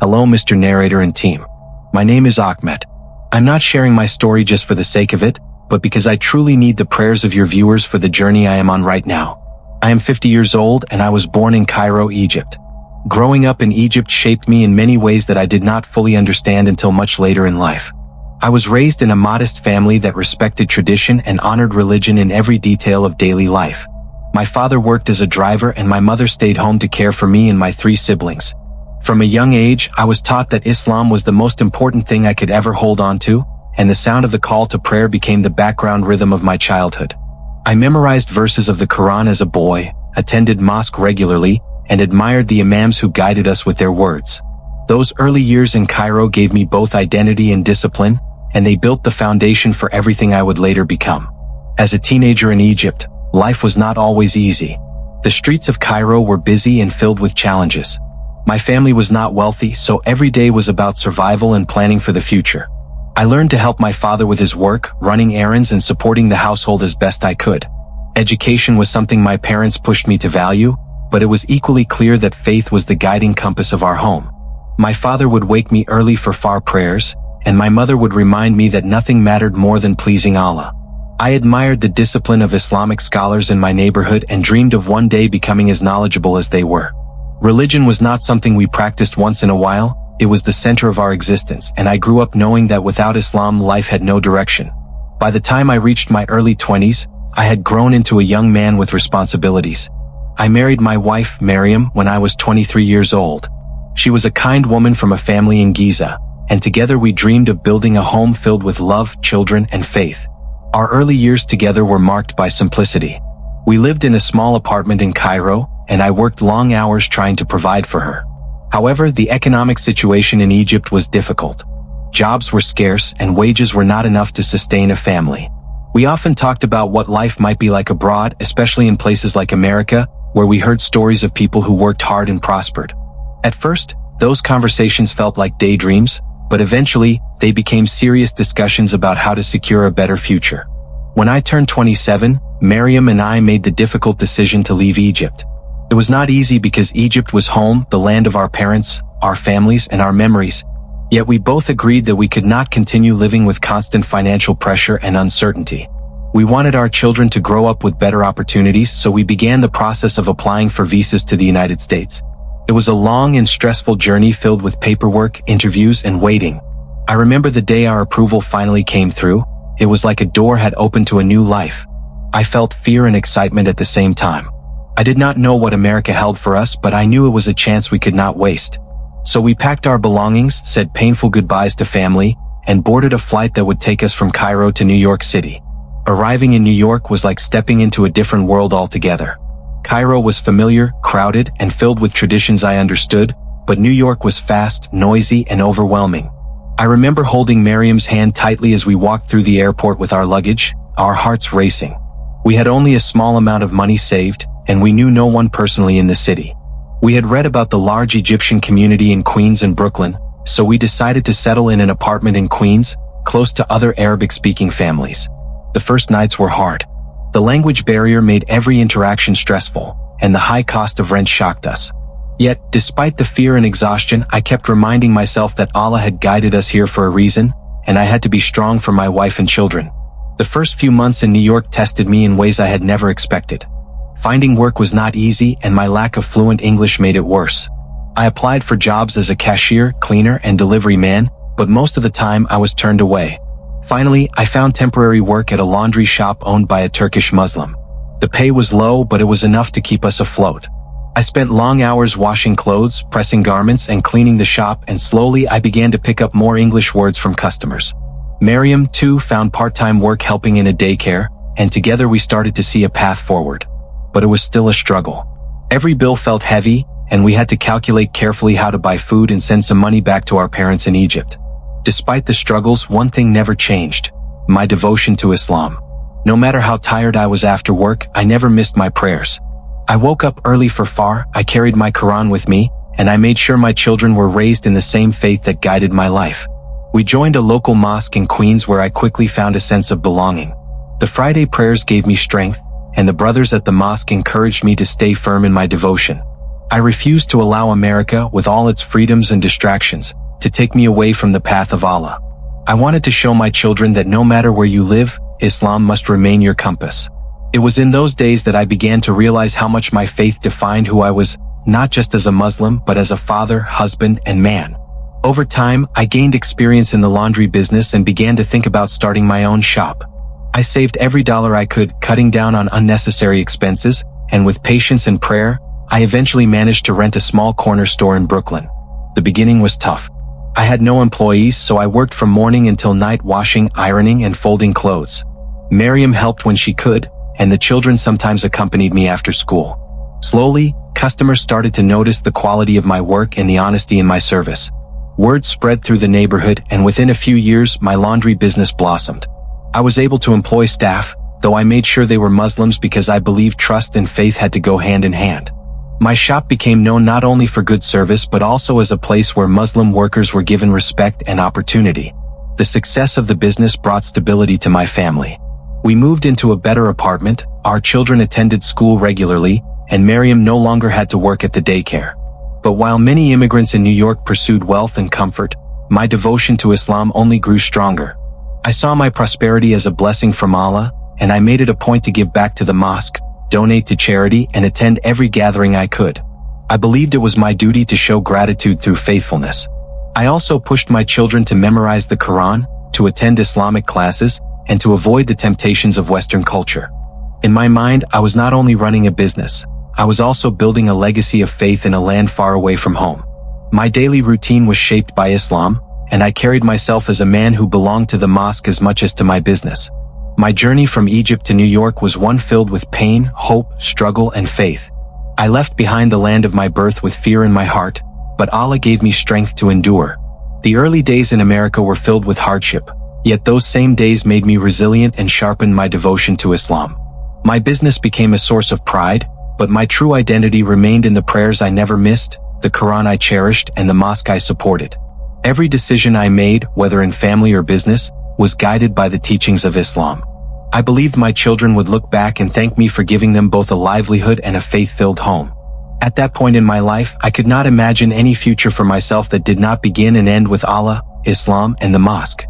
Hello, Mr. Narrator and team. My name is Ahmed. I'm not sharing my story just for the sake of it, but because I truly need the prayers of your viewers for the journey I am on right now. I am 50 years old and I was born in Cairo, Egypt. Growing up in Egypt shaped me in many ways that I did not fully understand until much later in life. I was raised in a modest family that respected tradition and honored religion in every detail of daily life. My father worked as a driver and my mother stayed home to care for me and my 3 siblings. From a young age, I was taught that Islam was the most important thing I could ever hold on to, and the sound of the call to prayer became the background rhythm of my childhood. I memorized verses of the Quran as a boy, attended mosque regularly, and admired the imams who guided us with their words. Those early years in Cairo gave me both identity and discipline, and they built the foundation for everything I would later become. As a teenager in Egypt, life was not always easy. The streets of Cairo were busy and filled with challenges. My family was not wealthy, so every day was about survival and planning for the future. I learned to help my father with his work, running errands and supporting the household as best I could. Education was something my parents pushed me to value, but it was equally clear that faith was the guiding compass of our home. My father would wake me early for far prayers, and my mother would remind me that nothing mattered more than pleasing Allah. I admired the discipline of Islamic scholars in my neighborhood and dreamed of one day becoming as knowledgeable as they were. Religion was not something we practiced once in a while, it was the center of our existence, and I grew up knowing that without Islam life had no direction. By the time I reached my early 20s, I had grown into a young man with responsibilities. I married my wife, Maryam, when I was 23 years old. She was a kind woman from a family in Giza, and together we dreamed of building a home filled with love, children, and faith. Our early years together were marked by simplicity. We lived in a small apartment in Cairo, and I worked long hours trying to provide for her. However, the economic situation in Egypt was difficult. Jobs were scarce and wages were not enough to sustain a family. We often talked about what life might be like abroad, especially in places like America, where we heard stories of people who worked hard and prospered. At first, those conversations felt like daydreams, but eventually, they became serious discussions about how to secure a better future. When I turned 27, Maryam and I made the difficult decision to leave Egypt. It was not easy because Egypt was home, the land of our parents, our families, and our memories. Yet we both agreed that we could not continue living with constant financial pressure and uncertainty. We wanted our children to grow up with better opportunities, so we began the process of applying for visas to the United States. It was a long and stressful journey filled with paperwork, interviews, and waiting. I remember the day our approval finally came through. It was like a door had opened to a new life. I felt fear and excitement at the same time. I did not know what America held for us, but I knew it was a chance we could not waste. So we packed our belongings, said painful goodbyes to family, and boarded a flight that would take us from Cairo to New York City. Arriving in New York was like stepping into a different world altogether. Cairo was familiar, crowded, and filled with traditions I understood, but New York was fast, noisy, and overwhelming. I remember holding Maryam's hand tightly as we walked through the airport with our luggage, our hearts racing. We had only a small amount of money saved, and we knew no one personally in the city. We had read about the large Egyptian community in Queens and Brooklyn, so we decided to settle in an apartment in Queens, close to other Arabic-speaking families. The first nights were hard. The language barrier made every interaction stressful, and the high cost of rent shocked us. Yet, despite the fear and exhaustion, I kept reminding myself that Allah had guided us here for a reason, and I had to be strong for my wife and children. The first few months in New York tested me in ways I had never expected. Finding work was not easy, and my lack of fluent English made it worse. I applied for jobs as a cashier, cleaner, and delivery man, but most of the time I was turned away. Finally, I found temporary work at a laundry shop owned by a Turkish Muslim. The pay was low, but it was enough to keep us afloat. I spent long hours washing clothes, pressing garments, and cleaning the shop, and slowly I began to pick up more English words from customers. Maryam, too, found part-time work helping in a daycare, and together we started to see a path forward. But it was still a struggle. Every bill felt heavy, and we had to calculate carefully how to buy food and send some money back to our parents in Egypt. Despite the struggles, one thing never changed: my devotion to Islam. No matter how tired I was after work, I never missed my prayers. I woke up early for Fajr, I carried my Quran with me, and I made sure my children were raised in the same faith that guided my life. We joined a local mosque in Queens where I quickly found a sense of belonging. The Friday prayers gave me strength, and the brothers at the mosque encouraged me to stay firm in my devotion. I refused to allow America, with all its freedoms and distractions, to take me away from the path of Allah. I wanted to show my children that no matter where you live, Islam must remain your compass. It was in those days that I began to realize how much my faith defined who I was, not just as a Muslim but as a father, husband, and man. Over time, I gained experience in the laundry business and began to think about starting my own shop. I saved every dollar I could, cutting down on unnecessary expenses, and with patience and prayer, I eventually managed to rent a small corner store in Brooklyn. The beginning was tough. I had no employees, so I worked from morning until night washing, ironing, and folding clothes. Miriam helped when she could, and the children sometimes accompanied me after school. Slowly, customers started to notice the quality of my work and the honesty in my service. Word spread through the neighborhood, and within a few years, my laundry business blossomed. I was able to employ staff, though I made sure they were Muslims because I believed trust and faith had to go hand in hand. My shop became known not only for good service but also as a place where Muslim workers were given respect and opportunity. The success of the business brought stability to my family. We moved into a better apartment, our children attended school regularly, and Miriam no longer had to work at the daycare. But while many immigrants in New York pursued wealth and comfort, my devotion to Islam only grew stronger. I saw my prosperity as a blessing from Allah, and I made it a point to give back to the mosque, donate to charity, and attend every gathering I could. I believed it was my duty to show gratitude through faithfulness. I also pushed my children to memorize the Quran, to attend Islamic classes, and to avoid the temptations of Western culture. In my mind, I was not only running a business, I was also building a legacy of faith in a land far away from home. My daily routine was shaped by Islam, and I carried myself as a man who belonged to the mosque as much as to my business. My journey from Egypt to New York was one filled with pain, hope, struggle, and faith. I left behind the land of my birth with fear in my heart, but Allah gave me strength to endure. The early days in America were filled with hardship, yet those same days made me resilient and sharpened my devotion to Islam. My business became a source of pride, but my true identity remained in the prayers I never missed, the Quran I cherished, and the mosque I supported. Every decision I made, whether in family or business, was guided by the teachings of Islam. I believed my children would look back and thank me for giving them both a livelihood and a faith-filled home. At that point in my life, I could not imagine any future for myself that did not begin and end with Allah, Islam, and the mosque.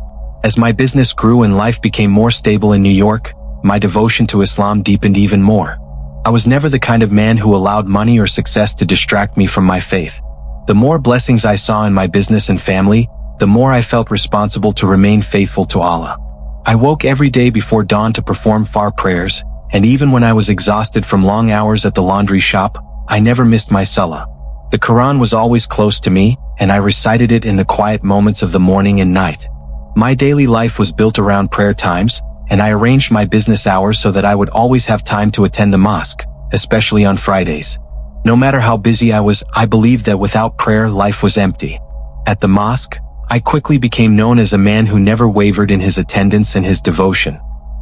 As my business grew and life became more stable in New York, my devotion to Islam deepened even more. I was never the kind of man who allowed money or success to distract me from my faith. The more blessings I saw in my business and family, the more I felt responsible to remain faithful to Allah. I woke every day before dawn to perform far prayers, and even when I was exhausted from long hours at the laundry shop, I never missed my salah. The Quran was always close to me, and I recited it in the quiet moments of the morning and night. My daily life was built around prayer times, and I arranged my business hours so that I would always have time to attend the mosque, especially on Fridays. No matter how busy I was, I believed that without prayer, life was empty. At the mosque, I quickly became known as a man who never wavered in his attendance and his devotion.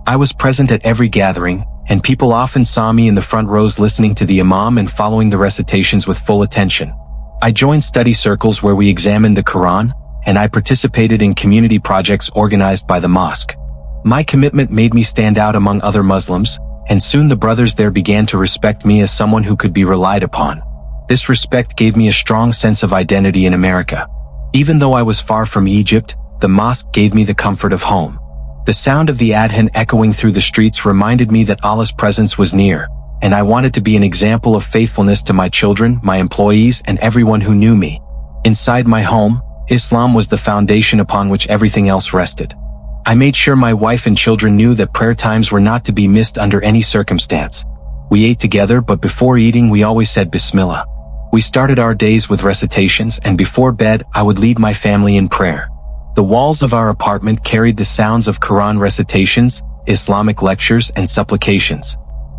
I was present at every gathering, and people often saw me in the front rows listening to the Imam and following the recitations with full attention. I joined study circles where we examined the Quran, and I participated in community projects organized by the mosque. My commitment made me stand out among other Muslims, and soon the brothers there began to respect me as someone who could be relied upon. This respect gave me a strong sense of identity in America. Even though I was far from Egypt, the mosque gave me the comfort of home. The sound of the adhan echoing through the streets reminded me that Allah's presence was near, and I wanted to be an example of faithfulness to my children, my employees, and everyone who knew me. Inside my home, Islam was the foundation upon which everything else rested. I made sure my wife and children knew that prayer times were not to be missed under any circumstance. We ate together, but before eating we always said Bismillah. We started our days with recitations, and before bed I would lead my family in prayer. The walls of our apartment carried the sounds of Quran recitations, Islamic lectures, and supplications.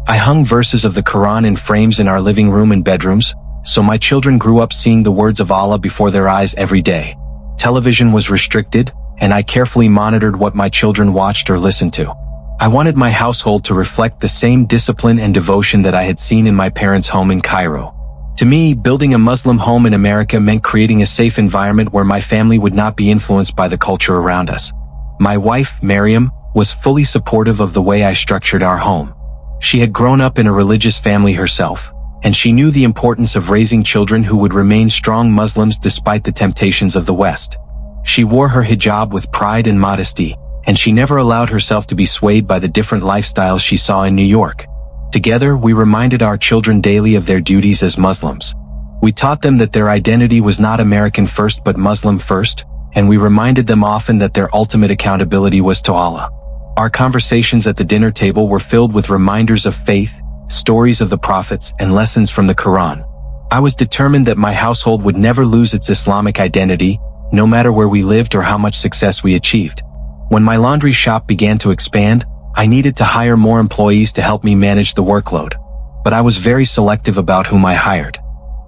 I hung verses of the Quran in frames in our living room and bedrooms, so my children grew up seeing the words of Allah before their eyes every day. Television was restricted, and I carefully monitored what my children watched or listened to. I wanted my household to reflect the same discipline and devotion that I had seen in my parents' home in Cairo. To me, building a Muslim home in America meant creating a safe environment where my family would not be influenced by the culture around us. My wife, Miriam, was fully supportive of the way I structured our home. She had grown up in a religious family herself, and she knew the importance of raising children who would remain strong Muslims despite the temptations of the West. She wore her hijab with pride and modesty, and she never allowed herself to be swayed by the different lifestyles she saw in New York. Together, we reminded our children daily of their duties as Muslims. We taught them that their identity was not American first but Muslim first, and we reminded them often that their ultimate accountability was to Allah. Our conversations at the dinner table were filled with reminders of faith, stories of the prophets, and lessons from the Quran. I was determined that my household would never lose its Islamic identity, no matter where we lived or how much success we achieved. When my laundry shop began to expand, I needed to hire more employees to help me manage the workload. But I was very selective about whom I hired.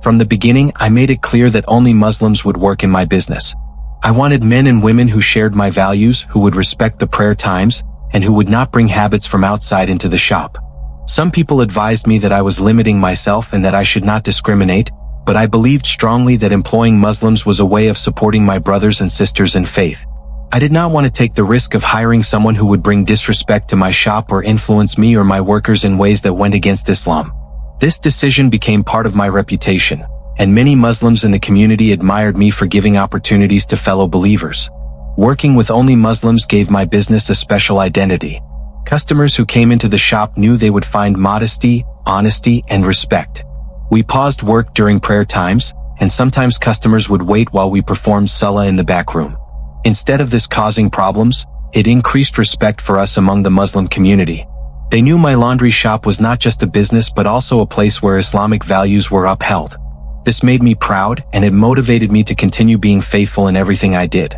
From the beginning, I made it clear that only Muslims would work in my business. I wanted men and women who shared my values, who would respect the prayer times, and who would not bring habits from outside into the shop. Some people advised me that I was limiting myself and that I should not discriminate, but I believed strongly that employing Muslims was a way of supporting my brothers and sisters in faith. I did not want to take the risk of hiring someone who would bring disrespect to my shop or influence me or my workers in ways that went against Islam. This decision became part of my reputation, and many Muslims in the community admired me for giving opportunities to fellow believers. Working with only Muslims gave my business a special identity. Customers who came into the shop knew they would find modesty, honesty, and respect. We paused work during prayer times, and sometimes customers would wait while we performed salah in the back room. Instead of this causing problems, it increased respect for us among the Muslim community. They knew my laundry shop was not just a business but also a place where Islamic values were upheld. This made me proud, and it motivated me to continue being faithful in everything I did.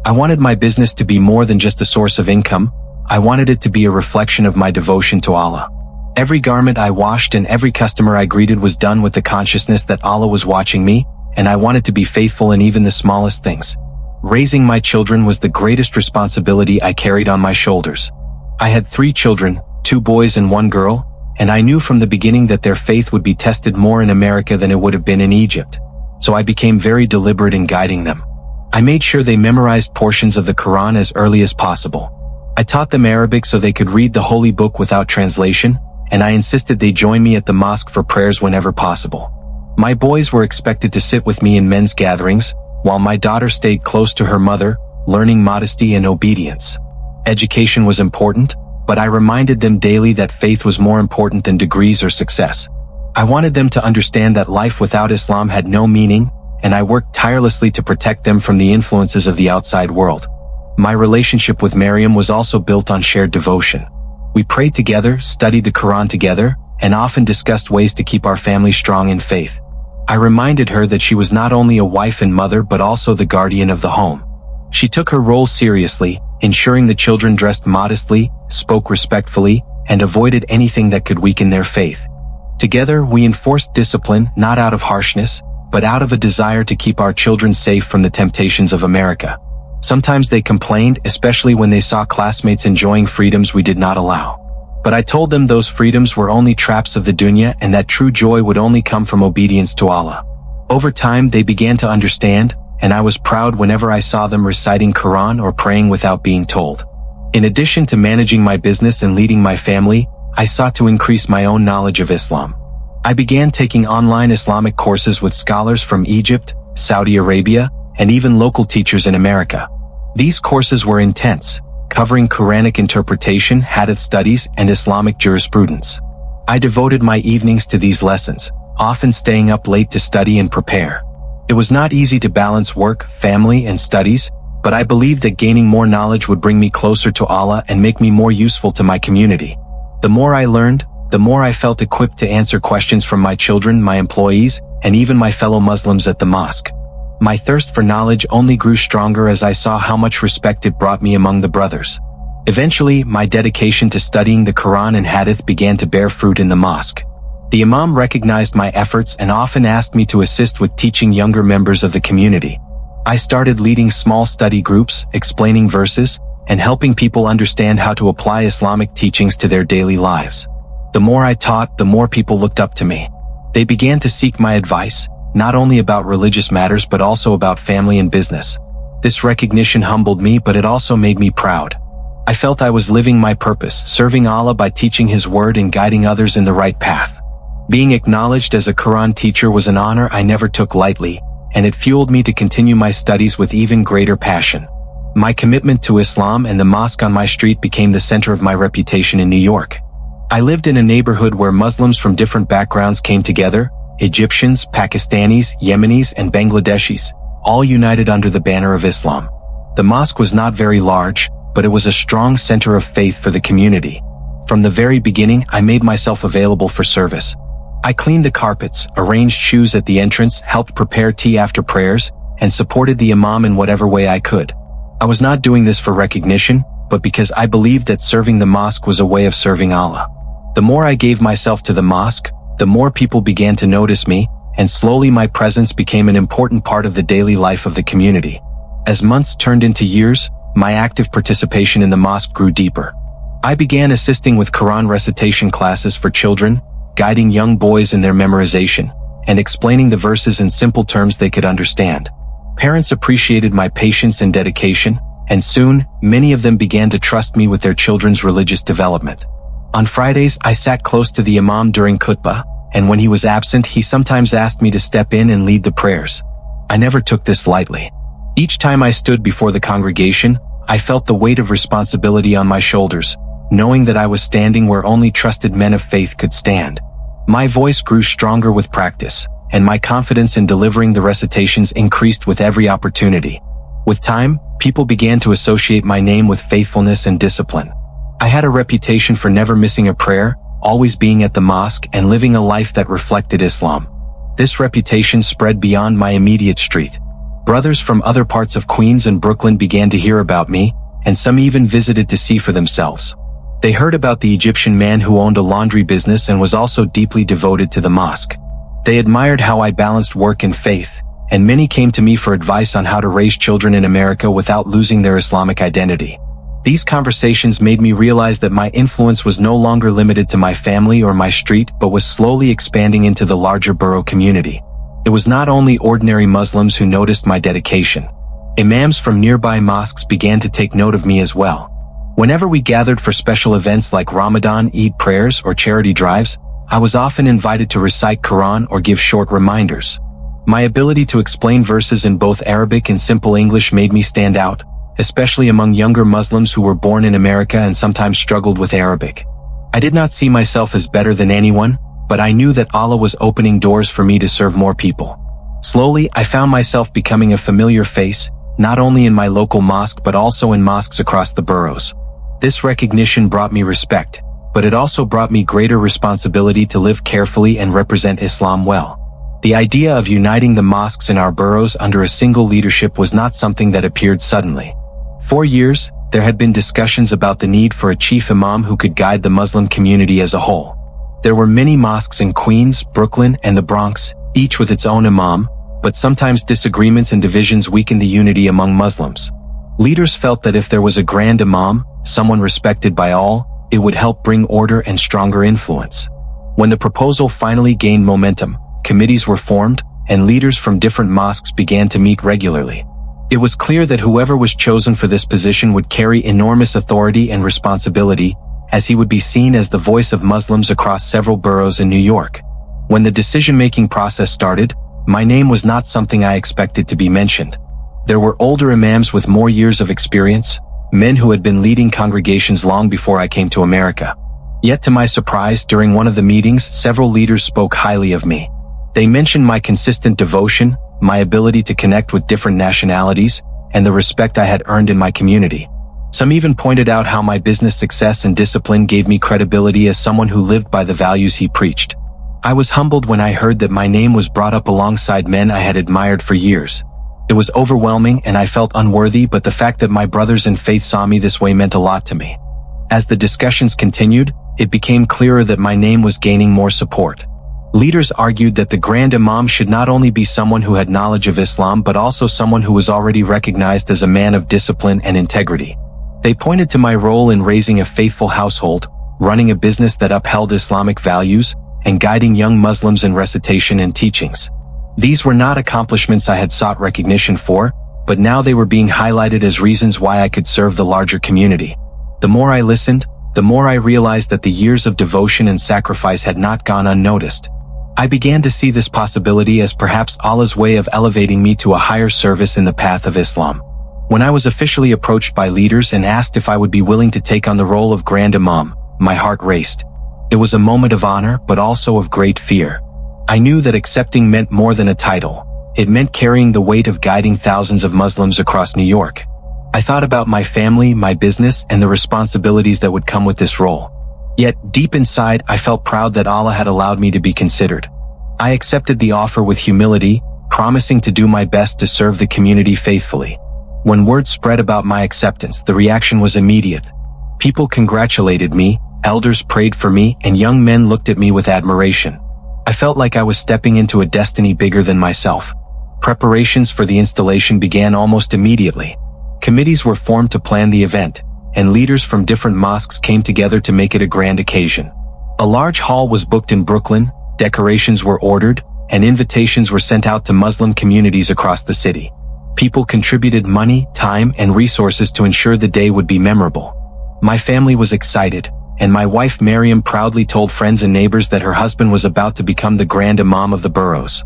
I wanted my business to be more than just a source of income. I wanted it to be a reflection of my devotion to Allah. Every garment I washed and every customer I greeted was done with the consciousness that Allah was watching me, and I wanted to be faithful in even the smallest things. Raising my children was the greatest responsibility I carried on my shoulders. I had 3 children, 2 boys and 1 girl, and I knew from the beginning that their faith would be tested more in America than it would have been in Egypt. So I became very deliberate in guiding them. I made sure they memorized portions of the Quran as early as possible. I taught them Arabic so they could read the holy book without translation, and I insisted they join me at the mosque for prayers whenever possible. My boys were expected to sit with me in men's gatherings, while my daughter stayed close to her mother, learning modesty and obedience. Education was important, but I reminded them daily that faith was more important than degrees or success. I wanted them to understand that life without Islam had no meaning, and I worked tirelessly to protect them from the influences of the outside world. My relationship with Maryam was also built on shared devotion. We prayed together, studied the Quran together, and often discussed ways to keep our family strong in faith. I reminded her that she was not only a wife and mother but also the guardian of the home. She took her role seriously, ensuring the children dressed modestly, spoke respectfully, and avoided anything that could weaken their faith. Together, we enforced discipline not out of harshness, but out of a desire to keep our children safe from the temptations of America. Sometimes they complained, especially when they saw classmates enjoying freedoms we did not allow. But I told them those freedoms were only traps of the dunya and that true joy would only come from obedience to Allah. Over time, they began to understand, and I was proud whenever I saw them reciting Quran or praying without being told. In addition to managing my business and leading my family, I sought to increase my own knowledge of Islam. I began taking online Islamic courses with scholars from Egypt, Saudi Arabia, and even local teachers in America. These courses were intense, covering Quranic interpretation, hadith studies, and Islamic jurisprudence. I devoted my evenings to these lessons, often staying up late to study and prepare. It was not easy to balance work, family, and studies, but I believed that gaining more knowledge would bring me closer to Allah and make me more useful to my community. The more I learned, the more I felt equipped to answer questions from my children, my employees, and even my fellow Muslims at the mosque. My thirst for knowledge only grew stronger as I saw how much respect it brought me among the brothers. Eventually, my dedication to studying the Quran and Hadith began to bear fruit in the mosque. The Imam recognized my efforts and often asked me to assist with teaching younger members of the community. I started leading small study groups, explaining verses, and helping people understand how to apply Islamic teachings to their daily lives. The more I taught, the more people looked up to me. They began to seek my advice, not only about religious matters but also about family and business. This recognition humbled me, but it also made me proud. I felt I was living my purpose, serving Allah by teaching His word and guiding others in the right path. Being acknowledged as a Quran teacher was an honor I never took lightly, and it fueled me to continue my studies with even greater passion. My commitment to Islam and the mosque on my street became the center of my reputation in New York. I lived in a neighborhood where Muslims from different backgrounds came together: Egyptians, Pakistanis, Yemenis, and Bangladeshis, all united under the banner of Islam. The mosque was not very large, but it was a strong center of faith for the community. From the very beginning, I made myself available for service. I cleaned the carpets, arranged shoes at the entrance, helped prepare tea after prayers, and supported the imam in whatever way I could. I was not doing this for recognition, but because I believed that serving the mosque was a way of serving Allah. The more I gave myself to the mosque, the more people began to notice me, and slowly my presence became an important part of the daily life of the community. As months turned into years, my active participation in the mosque grew deeper. I began assisting with Quran recitation classes for children, guiding young boys in their memorization, and explaining the verses in simple terms they could understand. Parents appreciated my patience and dedication, and soon, many of them began to trust me with their children's religious development. On Fridays, I sat close to the imam during khutbah, and when he was absent, he sometimes asked me to step in and lead the prayers. I never took this lightly. Each time I stood before the congregation, I felt the weight of responsibility on my shoulders, knowing that I was standing where only trusted men of faith could stand. My voice grew stronger with practice, and my confidence in delivering the recitations increased with every opportunity. With time, people began to associate my name with faithfulness and discipline. I had a reputation for never missing a prayer, always being at the mosque, and living a life that reflected Islam. This reputation spread beyond my immediate street. Brothers from other parts of Queens and Brooklyn began to hear about me, and some even visited to see for themselves. They heard about the Egyptian man who owned a laundry business and was also deeply devoted to the mosque. They admired how I balanced work and faith, and many came to me for advice on how to raise children in America without losing their Islamic identity. These conversations made me realize that my influence was no longer limited to my family or my street, but was slowly expanding into the larger borough community. It was not only ordinary Muslims who noticed my dedication. Imams from nearby mosques began to take note of me as well. Whenever we gathered for special events like Ramadan, Eid prayers, or charity drives, I was often invited to recite Quran or give short reminders. My ability to explain verses in both Arabic and simple English made me stand out, especially among younger Muslims who were born in America and sometimes struggled with Arabic. I did not see myself as better than anyone, but I knew that Allah was opening doors for me to serve more people. Slowly, I found myself becoming a familiar face, not only in my local mosque but also in mosques across the boroughs. This recognition brought me respect, but it also brought me greater responsibility to live carefully and represent Islam well. The idea of uniting the mosques in our boroughs under a single leadership was not something that appeared suddenly. For years, there had been discussions about the need for a chief imam who could guide the Muslim community as a whole. There were many mosques in Queens, Brooklyn, and the Bronx, each with its own imam, but sometimes disagreements and divisions weakened the unity among Muslims. Leaders felt that if there was a Grand Imam, someone respected by all, it would help bring order and stronger influence. When the proposal finally gained momentum, committees were formed, and leaders from different mosques began to meet regularly. It was clear that whoever was chosen for this position would carry enormous authority and responsibility, as he would be seen as the voice of Muslims across several boroughs in New York. When the decision-making process started, my name was not something I expected to be mentioned. There were older imams with more years of experience, men who had been leading congregations long before I came to America. Yet to my surprise, during one of the meetings, several leaders spoke highly of me. They mentioned my consistent devotion, my ability to connect with different nationalities, and the respect I had earned in my community. Some even pointed out how my business success and discipline gave me credibility as someone who lived by the values he preached. I was humbled when I heard that my name was brought up alongside men I had admired for years. It was overwhelming and I felt unworthy, but the fact that my brothers in faith saw me this way meant a lot to me. As the discussions continued, it became clearer that my name was gaining more support. Leaders argued that the Grand Imam should not only be someone who had knowledge of Islam but also someone who was already recognized as a man of discipline and integrity. They pointed to my role in raising a faithful household, running a business that upheld Islamic values, and guiding young Muslims in recitation and teachings. These were not accomplishments I had sought recognition for, but now they were being highlighted as reasons why I could serve the larger community. The more I listened, the more I realized that the years of devotion and sacrifice had not gone unnoticed. I began to see this possibility as perhaps Allah's way of elevating me to a higher service in the path of Islam. When I was officially approached by leaders and asked if I would be willing to take on the role of Grand Imam, my heart raced. It was a moment of honor, but also of great fear. I knew that accepting meant more than a title. It meant carrying the weight of guiding thousands of Muslims across New York. I thought about my family, my business, and the responsibilities that would come with this role. Yet, deep inside, I felt proud that Allah had allowed me to be considered. I accepted the offer with humility, promising to do my best to serve the community faithfully. When word spread about my acceptance, the reaction was immediate. People congratulated me, elders prayed for me, and young men looked at me with admiration. I felt like I was stepping into a destiny bigger than myself. Preparations for the installation began almost immediately. Committees were formed to plan the event, and leaders from different mosques came together to make it a grand occasion. A large hall was booked in Brooklyn, decorations were ordered, and invitations were sent out to Muslim communities across the city. People contributed money, time, and resources to ensure the day would be memorable. My family was excited, and my wife Miriam proudly told friends and neighbors that her husband was about to become the Grand Imam of the boroughs.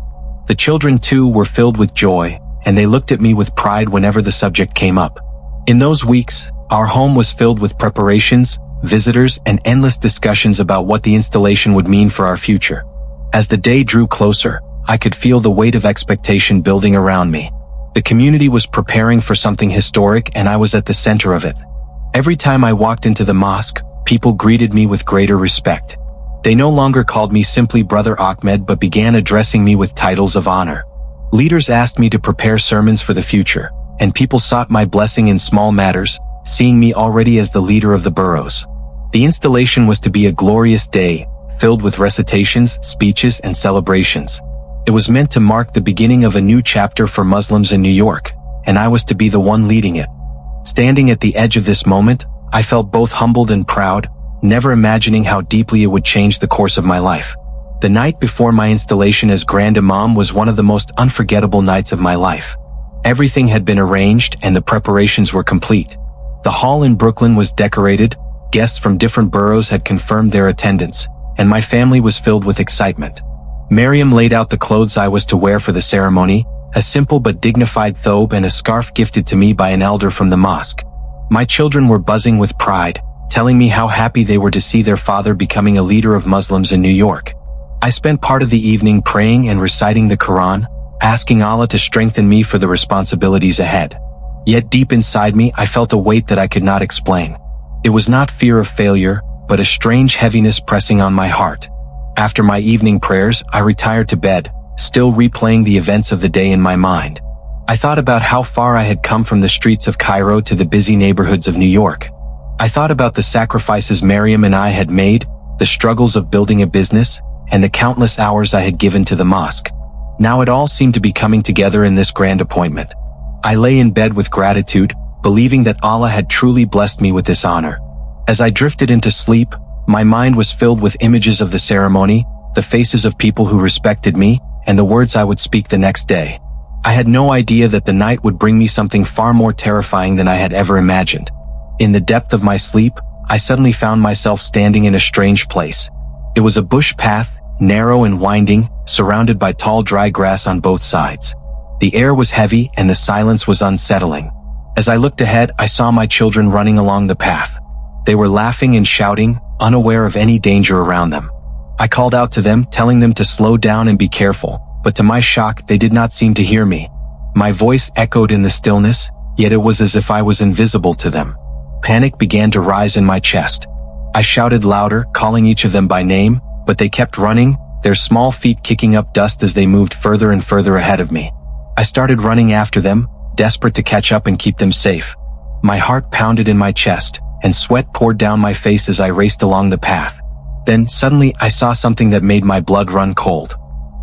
The children too were filled with joy, and they looked at me with pride whenever the subject came up. In those weeks, our home was filled with preparations, visitors, and endless discussions about what the installation would mean for our future. As the day drew closer, I could feel the weight of expectation building around me. The community was preparing for something historic, and I was at the center of it. Every time I walked into the mosque, people greeted me with greater respect. They no longer called me simply Brother Ahmed but began addressing me with titles of honor. Leaders asked me to prepare sermons for the future, and people sought my blessing in small matters, seeing me already as the leader of the boroughs. The installation was to be a glorious day, filled with recitations, speeches, and celebrations. It was meant to mark the beginning of a new chapter for Muslims in New York, and I was to be the one leading it. Standing at the edge of this moment, I felt both humbled and proud, never imagining how deeply it would change the course of my life. The night before my installation as Grand Imam was one of the most unforgettable nights of my life. Everything had been arranged and the preparations were complete. The hall in Brooklyn was decorated, guests from different boroughs had confirmed their attendance, and my family was filled with excitement. Miriam laid out the clothes I was to wear for the ceremony, a simple but dignified thobe and a scarf gifted to me by an elder from the mosque. My children were buzzing with pride, telling me how happy they were to see their father becoming a leader of Muslims in New York. I spent part of the evening praying and reciting the Quran, asking Allah to strengthen me for the responsibilities ahead. Yet deep inside me, I felt a weight that I could not explain. It was not fear of failure, but a strange heaviness pressing on my heart. After my evening prayers, I retired to bed, still replaying the events of the day in my mind. I thought about how far I had come from the streets of Cairo to the busy neighborhoods of New York. I thought about the sacrifices Miriam and I had made, the struggles of building a business, and the countless hours I had given to the mosque. Now it all seemed to be coming together in this grand appointment. I lay in bed with gratitude, believing that Allah had truly blessed me with this honor. As I drifted into sleep, my mind was filled with images of the ceremony, the faces of people who respected me, and the words I would speak the next day. I had no idea that the night would bring me something far more terrifying than I had ever imagined. In the depth of my sleep, I suddenly found myself standing in a strange place. It was a bush path, narrow and winding, surrounded by tall dry grass on both sides. The air was heavy and the silence was unsettling. As I looked ahead, I saw my children running along the path. They were laughing and shouting, unaware of any danger around them. I called out to them, telling them to slow down and be careful, but to my shock, they did not seem to hear me. My voice echoed in the stillness, yet it was as if I was invisible to them. Panic began to rise in my chest. I shouted louder, calling each of them by name, but they kept running, their small feet kicking up dust as they moved further and further ahead of me. I started running after them, desperate to catch up and keep them safe. My heart pounded in my chest, and sweat poured down my face as I raced along the path. Then, suddenly, I saw something that made my blood run cold.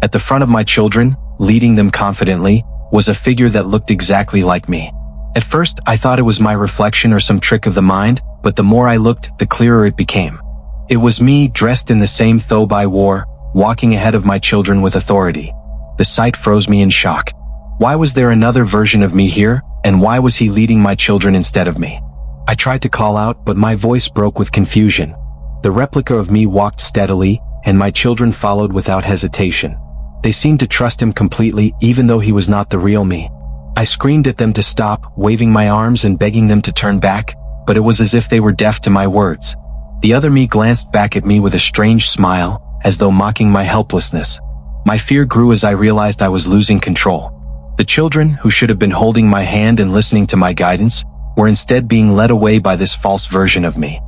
At the front of my children, leading them confidently, was a figure that looked exactly like me. At first, I thought it was my reflection or some trick of the mind, but the more I looked, the clearer it became. It was me, dressed in the same thobe I wore, walking ahead of my children with authority. The sight froze me in shock. Why was there another version of me here, and why was he leading my children instead of me? I tried to call out, but my voice broke with confusion. The replica of me walked steadily, and my children followed without hesitation. They seemed to trust him completely, even though he was not the real me. I screamed at them to stop, waving my arms and begging them to turn back, but it was as if they were deaf to my words. The other me glanced back at me with a strange smile, as though mocking my helplessness. My fear grew as I realized I was losing control. The children, who should have been holding my hand and listening to my guidance, were instead being led away by this false version of me.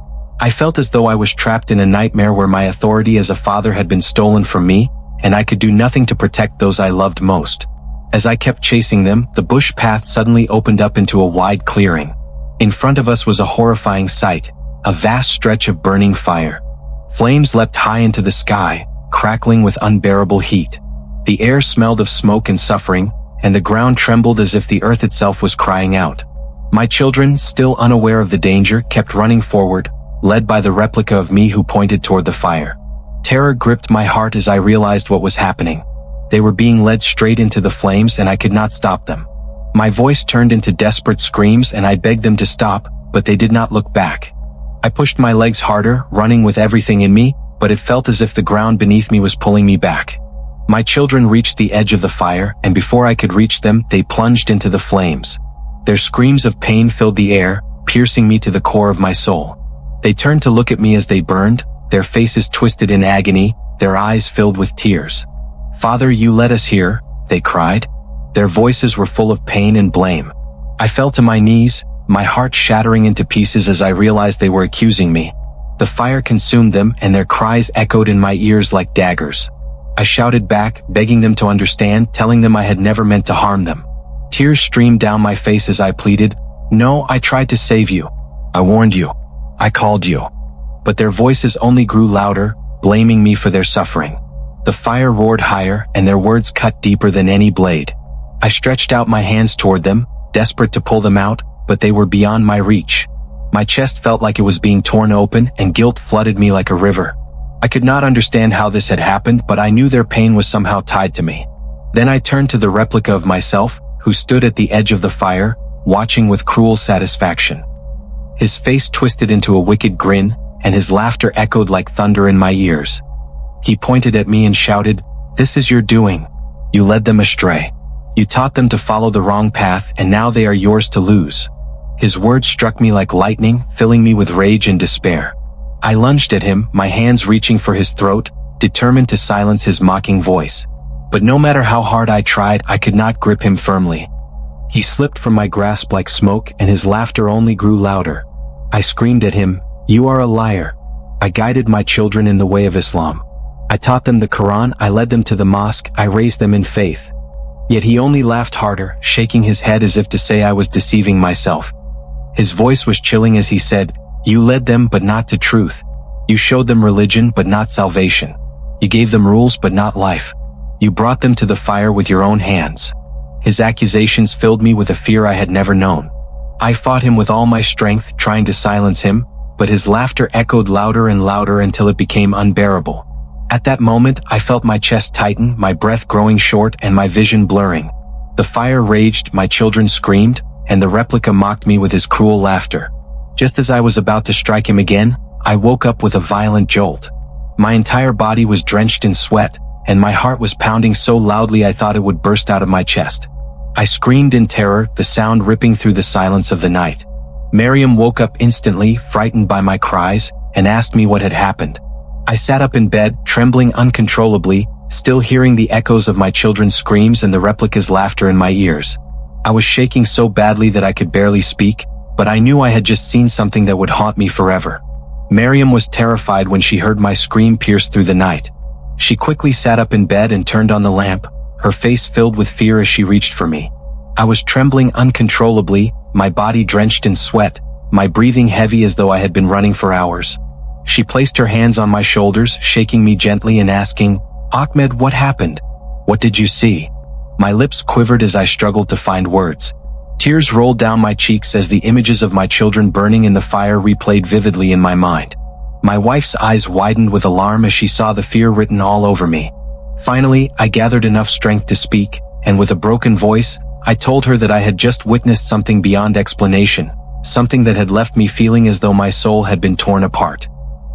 I felt as though I was trapped in a nightmare where my authority as a father had been stolen from me, and I could do nothing to protect those I loved most. As I kept chasing them, the bush path suddenly opened up into a wide clearing. In front of us was a horrifying sight, a vast stretch of burning fire. Flames leapt high into the sky, crackling with unbearable heat. The air smelled of smoke and suffering, and the ground trembled as if the earth itself was crying out. My children, still unaware of the danger, kept running forward, led by the replica of me who pointed toward the fire. Terror gripped my heart as I realized what was happening. They were being led straight into the flames and I could not stop them. My voice turned into desperate screams and I begged them to stop, but they did not look back. I pushed my legs harder, running with everything in me, but it felt as if the ground beneath me was pulling me back. My children reached the edge of the fire, and before I could reach them, they plunged into the flames. Their screams of pain filled the air, piercing me to the core of my soul. They turned to look at me as they burned, their faces twisted in agony, their eyes filled with tears. "Father, you led us here," they cried. Their voices were full of pain and blame. I fell to my knees, my heart shattering into pieces as I realized they were accusing me. The fire consumed them, and their cries echoed in my ears like daggers. I shouted back, begging them to understand, telling them I had never meant to harm them. Tears streamed down my face as I pleaded, "No, I tried to save you. I warned you. I called you." But their voices only grew louder, blaming me for their suffering. The fire roared higher, and their words cut deeper than any blade. I stretched out my hands toward them, desperate to pull them out, but they were beyond my reach. My chest felt like it was being torn open, and guilt flooded me like a river. I could not understand how this had happened, but I knew their pain was somehow tied to me. Then I turned to the replica of myself, who stood at the edge of the fire, watching with cruel satisfaction. His face twisted into a wicked grin, and his laughter echoed like thunder in my ears. He pointed at me and shouted, "This is your doing. You led them astray. You taught them to follow the wrong path, and now they are yours to lose." His words struck me like lightning, filling me with rage and despair. I lunged at him, my hands reaching for his throat, determined to silence his mocking voice. But no matter how hard I tried, I could not grip him firmly. He slipped from my grasp like smoke, and his laughter only grew louder. I screamed at him, "You are a liar." I guided my children in the way of Islam. I taught them the Quran, I led them to the mosque, I raised them in faith. Yet he only laughed harder, shaking his head as if to say I was deceiving myself. His voice was chilling as he said, "You led them but not to truth. You showed them religion but not salvation. You gave them rules but not life. You brought them to the fire with your own hands." His accusations filled me with a fear I had never known. I fought him with all my strength, trying to silence him, but his laughter echoed louder and louder until it became unbearable. At that moment, I felt my chest tighten, my breath growing short, and my vision blurring. The fire raged, my children screamed, and the replica mocked me with his cruel laughter. Just as I was about to strike him again, I woke up with a violent jolt. My entire body was drenched in sweat, and my heart was pounding so loudly I thought it would burst out of my chest. I screamed in terror, the sound ripping through the silence of the night. Miriam woke up instantly, frightened by my cries, and asked me what had happened. I sat up in bed, trembling uncontrollably, still hearing the echoes of my children's screams and the replica's laughter in my ears. I was shaking so badly that I could barely speak, but I knew I had just seen something that would haunt me forever. Miriam was terrified when she heard my scream pierce through the night. She quickly sat up in bed and turned on the lamp, her face filled with fear as she reached for me. I was trembling uncontrollably, my body drenched in sweat, my breathing heavy as though I had been running for hours. She placed her hands on my shoulders, shaking me gently and asking, "Ahmed, what happened? What did you see?" My lips quivered as I struggled to find words. Tears rolled down my cheeks as the images of my children burning in the fire replayed vividly in my mind. My wife's eyes widened with alarm as she saw the fear written all over me. Finally, I gathered enough strength to speak, and with a broken voice, I told her that I had just witnessed something beyond explanation, something that had left me feeling as though my soul had been torn apart.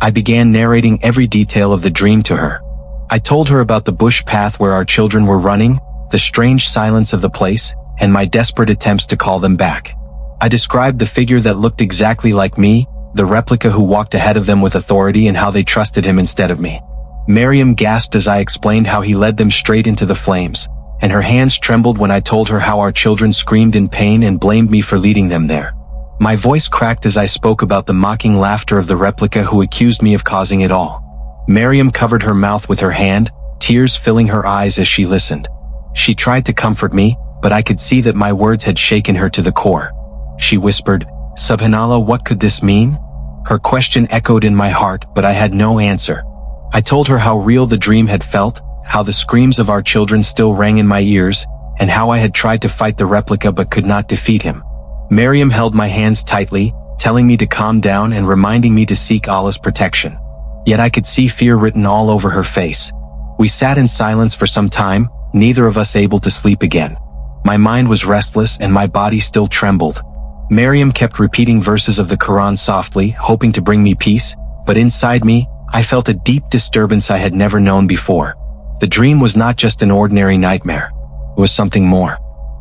I began narrating every detail of the dream to her. I told her about the bush path where our children were running, the strange silence of the place, and my desperate attempts to call them back. I described the figure that looked exactly like me, the replica who walked ahead of them with authority, and how they trusted him instead of me. Miriam gasped as I explained how he led them straight into the flames, and her hands trembled when I told her how our children screamed in pain and blamed me for leading them there. My voice cracked as I spoke about the mocking laughter of the replica who accused me of causing it all. Miriam covered her mouth with her hand, tears filling her eyes as she listened. She tried to comfort me, but I could see that my words had shaken her to the core. She whispered, "Subhanallah, what could this mean?" Her question echoed in my heart, but I had no answer. I told her how real the dream had felt, how the screams of our children still rang in my ears, and how I had tried to fight the replica but could not defeat him. Miriam held my hands tightly, telling me to calm down and reminding me to seek Allah's protection. Yet I could see fear written all over her face. We sat in silence for some time, neither of us able to sleep again. My mind was restless and my body still trembled. Miriam kept repeating verses of the Quran softly, hoping to bring me peace, but inside me, I felt a deep disturbance I had never known before. The dream was not just an ordinary nightmare. It was something more.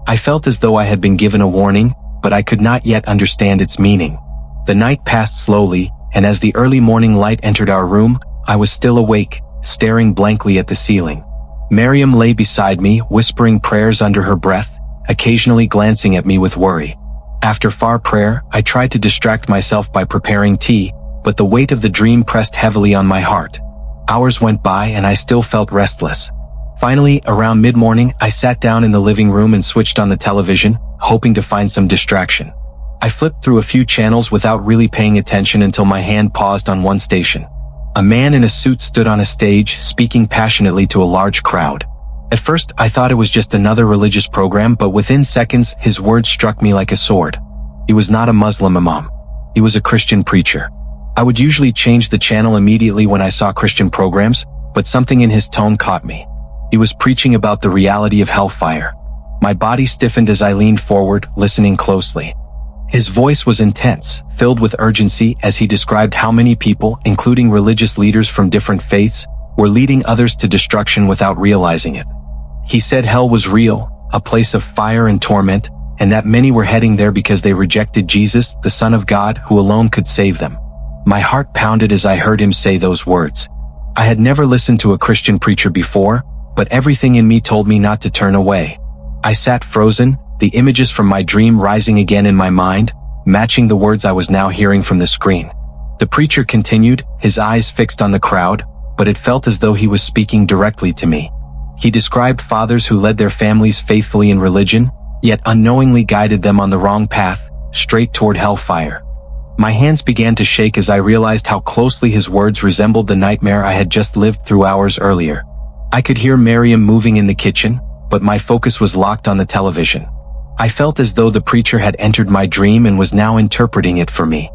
I felt as though I had been given a warning, but I could not yet understand its meaning. The night passed slowly, and as the early morning light entered our room, I was still awake, staring blankly at the ceiling. Miriam lay beside me, whispering prayers under her breath, occasionally glancing at me with worry. After far prayer, I tried to distract myself by preparing tea, but the weight of the dream pressed heavily on my heart. Hours went by and I still felt restless. Finally, around mid-morning, I sat down in the living room and switched on the television, hoping to find some distraction. I flipped through a few channels without really paying attention until my hand paused on one station. A man in a suit stood on a stage, speaking passionately to a large crowd. At first, I thought it was just another religious program, but within seconds, his words struck me like a sword. He was not a Muslim imam. He was a Christian preacher. I would usually change the channel immediately when I saw Christian programs, but something in his tone caught me. He was preaching about the reality of hellfire. My body stiffened as I leaned forward, listening closely. His voice was intense, filled with urgency as he described how many people, including religious leaders from different faiths, were leading others to destruction without realizing it. He said hell was real, a place of fire and torment, and that many were heading there because they rejected Jesus, the Son of God, who alone could save them. My heart pounded as I heard him say those words. I had never listened to a Christian preacher before, but everything in me told me not to turn away. I sat frozen, the images from my dream rising again in my mind, matching the words I was now hearing from the screen. The preacher continued, his eyes fixed on the crowd, but it felt as though he was speaking directly to me. He described fathers who led their families faithfully in religion, yet unknowingly guided them on the wrong path, straight toward hellfire. My hands began to shake as I realized how closely his words resembled the nightmare I had just lived through hours earlier. I could hear Miriam moving in the kitchen, but my focus was locked on the television. I felt as though the preacher had entered my dream and was now interpreting it for me.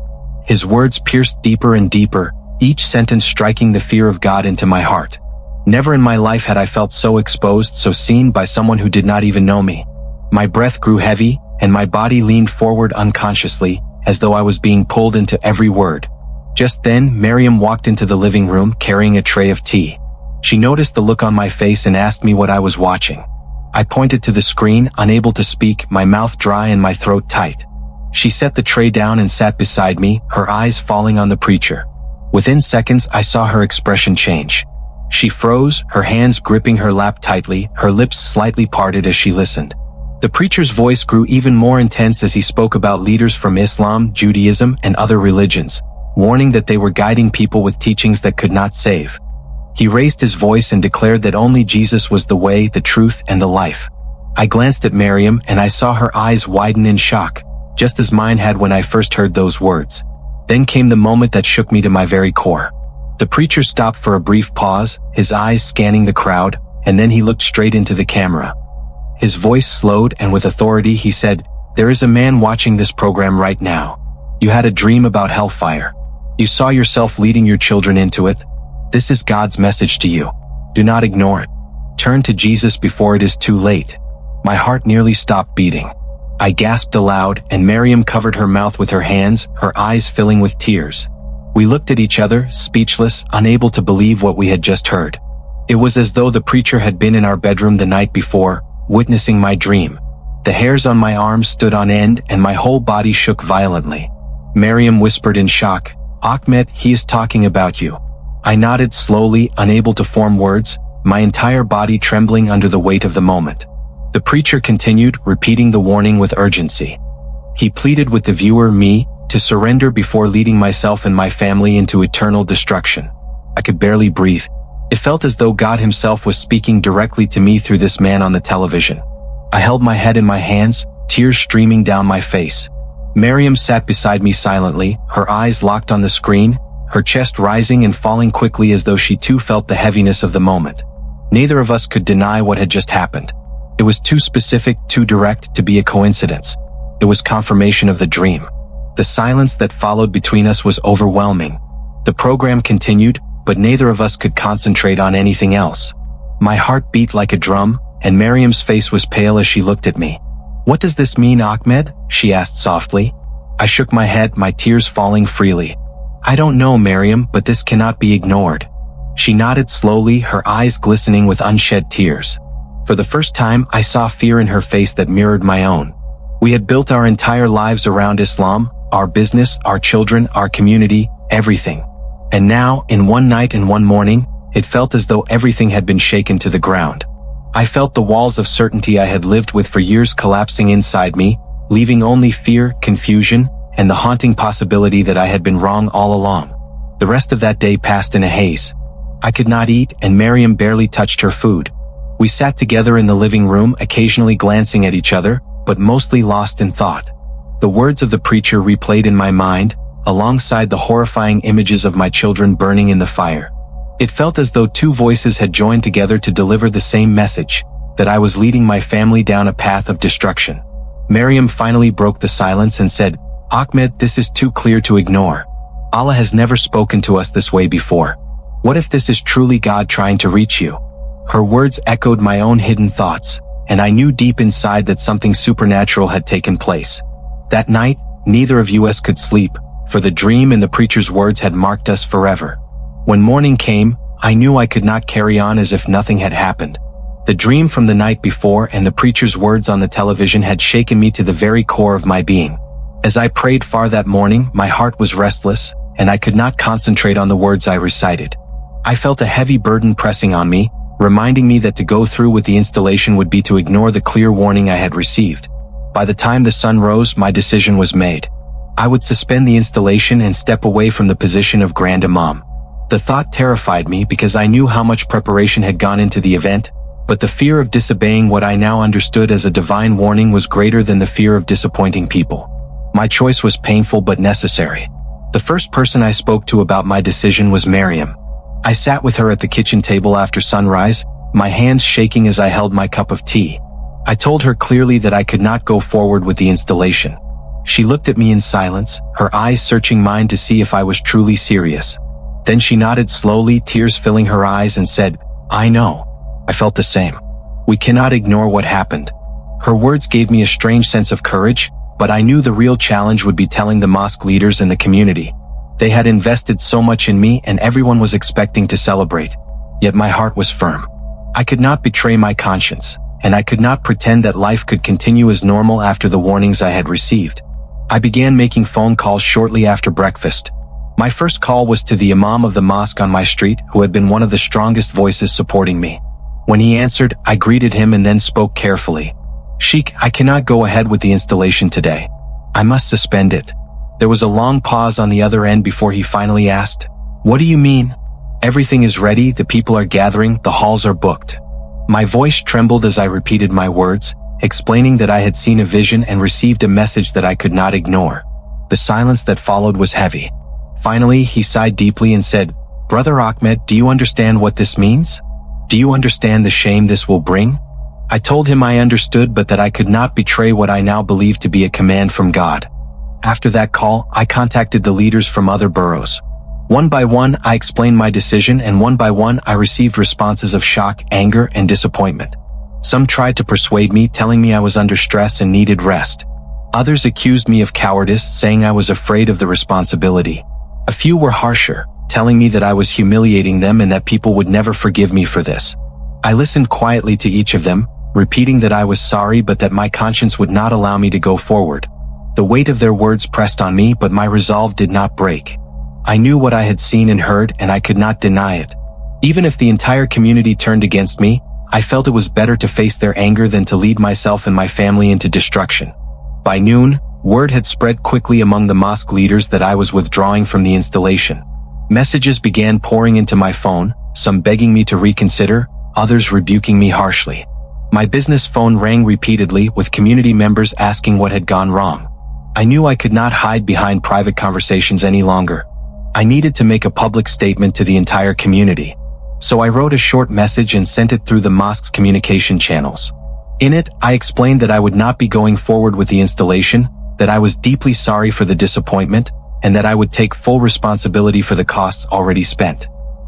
His words pierced deeper and deeper, each sentence striking the fear of God into my heart. Never in my life had I felt so exposed, so seen by someone who did not even know me. My breath grew heavy, and my body leaned forward unconsciously, as though I was being pulled into every word. Just then, Miriam walked into the living room carrying a tray of tea. She noticed the look on my face and asked me what I was watching. I pointed to the screen, unable to speak, my mouth dry and my throat tight. She set the tray down and sat beside me, her eyes falling on the preacher. Within seconds, I saw her expression change. She froze, her hands gripping her lap tightly, her lips slightly parted as she listened. The preacher's voice grew even more intense as he spoke about leaders from Islam, Judaism, and other religions, warning that they were guiding people with teachings that could not save. He raised his voice and declared that only Jesus was the way, the truth, and the life. I glanced at Miriam and I saw her eyes widen in shock, just as mine had when I first heard those words. Then came the moment that shook me to my very core. The preacher stopped for a brief pause, his eyes scanning the crowd, and then he looked straight into the camera. His voice slowed, and with authority he said, "There is a man watching this program right now. You had a dream about hellfire. You saw yourself leading your children into it. This is God's message to you. Do not ignore it. Turn to Jesus before it is too late." My heart nearly stopped beating. I gasped aloud, and Miriam covered her mouth with her hands, her eyes filling with tears. We looked at each other, speechless, unable to believe what we had just heard. It was as though the preacher had been in our bedroom the night before, witnessing my dream. The hairs on my arms stood on end and my whole body shook violently. Miriam whispered in shock, "Ahmed, he is talking about you." I nodded slowly, unable to form words, my entire body trembling under the weight of the moment. The preacher continued, repeating the warning with urgency. He pleaded with the viewer, me, to surrender before leading myself and my family into eternal destruction. I could barely breathe. It felt as though God himself was speaking directly to me through this man on the television. I held my head in my hands, tears streaming down my face. Miriam sat beside me silently, her eyes locked on the screen, her chest rising and falling quickly as though she too felt the heaviness of the moment. Neither of us could deny what had just happened. It was too specific, too direct to be a coincidence. It was confirmation of the dream. The silence that followed between us was overwhelming. The program continued, but neither of us could concentrate on anything else. My heart beat like a drum, and Miriam's face was pale as she looked at me. "What does this mean, Ahmed?" she asked softly. I shook my head, my tears falling freely. "I don't know, Miriam, but this cannot be ignored." She nodded slowly, her eyes glistening with unshed tears. For the first time, I saw fear in her face that mirrored my own. We had built our entire lives around Islam, our business, our children, our community, everything. And now, in one night and one morning, it felt as though everything had been shaken to the ground. I felt the walls of certainty I had lived with for years collapsing inside me, leaving only fear, confusion, and the haunting possibility that I had been wrong all along. The rest of that day passed in a haze. I could not eat, and Miriam barely touched her food. We sat together in the living room, occasionally glancing at each other, but mostly lost in thought. The words of the preacher replayed in my mind, alongside the horrifying images of my children burning in the fire. It felt as though two voices had joined together to deliver the same message, that I was leading my family down a path of destruction. Miriam finally broke the silence and said, "Ahmed, this is too clear to ignore. Allah has never spoken to us this way before. What if this is truly God trying to reach you?" Her words echoed my own hidden thoughts, and I knew deep inside that something supernatural had taken place. That night, neither of us could sleep, for the dream and the preacher's words had marked us forever. When morning came, I knew I could not carry on as if nothing had happened. The dream from the night before and the preacher's words on the television had shaken me to the very core of my being. As I prayed far that morning, my heart was restless, and I could not concentrate on the words I recited. I felt a heavy burden pressing on me, reminding me that to go through with the installation would be to ignore the clear warning I had received. By the time the sun rose, my decision was made. I would suspend the installation and step away from the position of Grand Imam. The thought terrified me because I knew how much preparation had gone into the event, but the fear of disobeying what I now understood as a divine warning was greater than the fear of disappointing people. My choice was painful but necessary. The first person I spoke to about my decision was Miriam. I sat with her at the kitchen table after sunrise, my hands shaking as I held my cup of tea. I told her clearly that I could not go forward with the installation. She looked at me in silence, her eyes searching mine to see if I was truly serious. Then she nodded slowly, tears filling her eyes, and said, "I know." I felt the same. We cannot ignore what happened. Her words gave me a strange sense of courage, but I knew the real challenge would be telling the mosque leaders in the community. They had invested so much in me and everyone was expecting to celebrate. Yet my heart was firm. I could not betray my conscience, and I could not pretend that life could continue as normal after the warnings I had received. I began making phone calls shortly after breakfast. My first call was to the Imam of the mosque on my street, who had been one of the strongest voices supporting me. When he answered, I greeted him and then spoke carefully. "Sheikh, I cannot go ahead with the installation today. I must suspend it." There was a long pause on the other end before he finally asked, "What do you mean?" "Everything is ready, the people are gathering, the halls are booked." My voice trembled as I repeated my words, explaining that I had seen a vision and received a message that I could not ignore. The silence that followed was heavy. Finally, he sighed deeply and said, "Brother Ahmed, do you understand what this means? Do you understand the shame this will bring?" I told him I understood, but that I could not betray what I now believed to be a command from God. After that call, I contacted the leaders from other boroughs. One by one, I explained my decision, and one by one, I received responses of shock, anger, and disappointment. Some tried to persuade me, telling me I was under stress and needed rest. Others accused me of cowardice, saying I was afraid of the responsibility. A few were harsher, telling me that I was humiliating them and that people would never forgive me for this. I listened quietly to each of them, repeating that I was sorry but that my conscience would not allow me to go forward. The weight of their words pressed on me, but my resolve did not break. I knew what I had seen and heard, and I could not deny it. Even if the entire community turned against me, I felt it was better to face their anger than to lead myself and my family into destruction. By noon, word had spread quickly among the mosque leaders that I was withdrawing from the installation. Messages began pouring into my phone, some begging me to reconsider, others rebuking me harshly. My business phone rang repeatedly, with community members asking what had gone wrong. I knew I could not hide behind private conversations any longer. I needed to make a public statement to the entire community. So I wrote a short message and sent it through the mosque's communication channels. In it, I explained that I would not be going forward with the installation, that I was deeply sorry for the disappointment, and that I would take full responsibility for the costs already spent.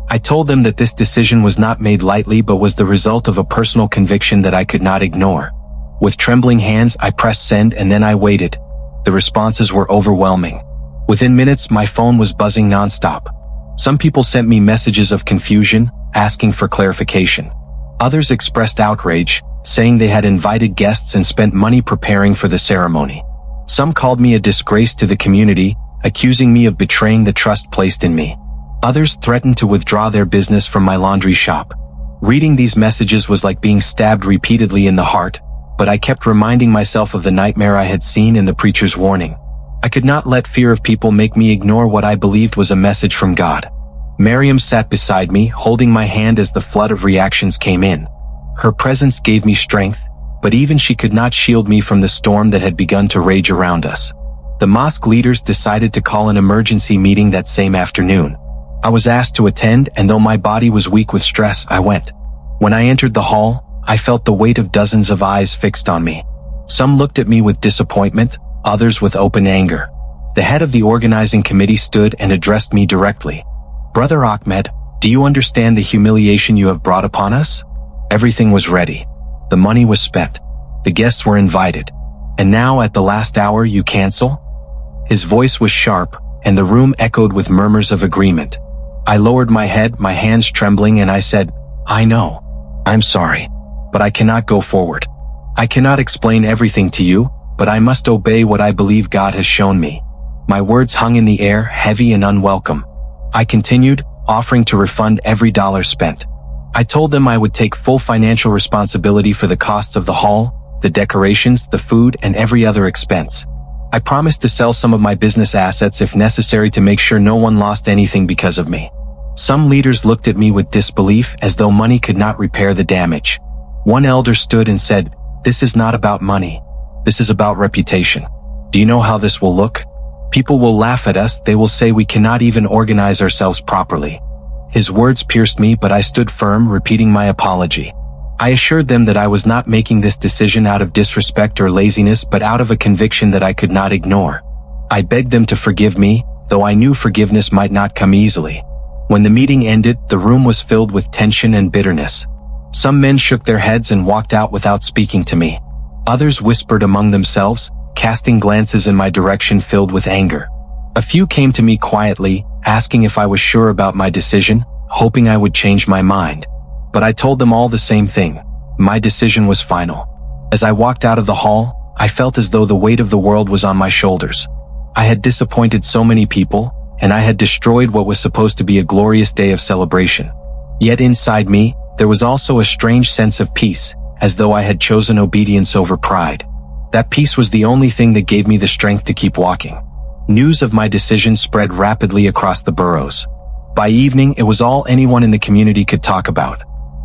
I told them that this decision was not made lightly but was the result of a personal conviction that I could not ignore. With trembling hands, I pressed send and then I waited. The responses were overwhelming. Within minutes, my phone was buzzing nonstop. Some people sent me messages of confusion, asking for clarification. Others expressed outrage, saying they had invited guests and spent money preparing for the ceremony. Some called me a disgrace to the community, accusing me of betraying the trust placed in me. Others threatened to withdraw their business from my laundry shop. Reading these messages was like being stabbed repeatedly in the heart, but I kept reminding myself of the nightmare I had seen in the preacher's warning. I could not let fear of people make me ignore what I believed was a message from God. Miriam sat beside me, holding my hand as the flood of reactions came in. Her presence gave me strength, but even she could not shield me from the storm that had begun to rage around us. The mosque leaders decided to call an emergency meeting that same afternoon. I was asked to attend, and though my body was weak with stress, I went. When I entered the hall, I felt the weight of dozens of eyes fixed on me. Some looked at me with disappointment, others with open anger. The head of the organizing committee stood and addressed me directly. "Brother Ahmed, do you understand the humiliation you have brought upon us? Everything was ready. The money was spent. The guests were invited. And now at the last hour you cancel?" His voice was sharp, and the room echoed with murmurs of agreement. I lowered my head, my hands trembling, and I said, "I know. I'm sorry. But I cannot go forward. I cannot explain everything to you, but I must obey what I believe God has shown me." My words hung in the air, heavy and unwelcome. I continued, offering to refund every dollar spent. I told them I would take full financial responsibility for the costs of the hall, the decorations, the food, and every other expense. I promised to sell some of my business assets if necessary to make sure no one lost anything because of me. Some leaders looked at me with disbelief, as though money could not repair the damage. One elder stood and said, "This is not about money. This is about reputation. Do you know how this will look? People will laugh at us, they will say we cannot even organize ourselves properly." His words pierced me, but I stood firm, repeating my apology. I assured them that I was not making this decision out of disrespect or laziness, but out of a conviction that I could not ignore. I begged them to forgive me, though I knew forgiveness might not come easily. When the meeting ended, the room was filled with tension and bitterness. Some men shook their heads and walked out without speaking to me. Others whispered among themselves, casting glances in my direction filled with anger. A few came to me quietly, asking if I was sure about my decision, hoping I would change my mind. But I told them all the same thing. My decision was final. As I walked out of the hall, I felt as though the weight of the world was on my shoulders. I had disappointed so many people, and I had destroyed what was supposed to be a glorious day of celebration. Yet inside me, there was also a strange sense of peace, as though I had chosen obedience over pride. That peace was the only thing that gave me the strength to keep walking. News of my decision spread rapidly across the boroughs. By evening, it was all anyone in the community could talk about.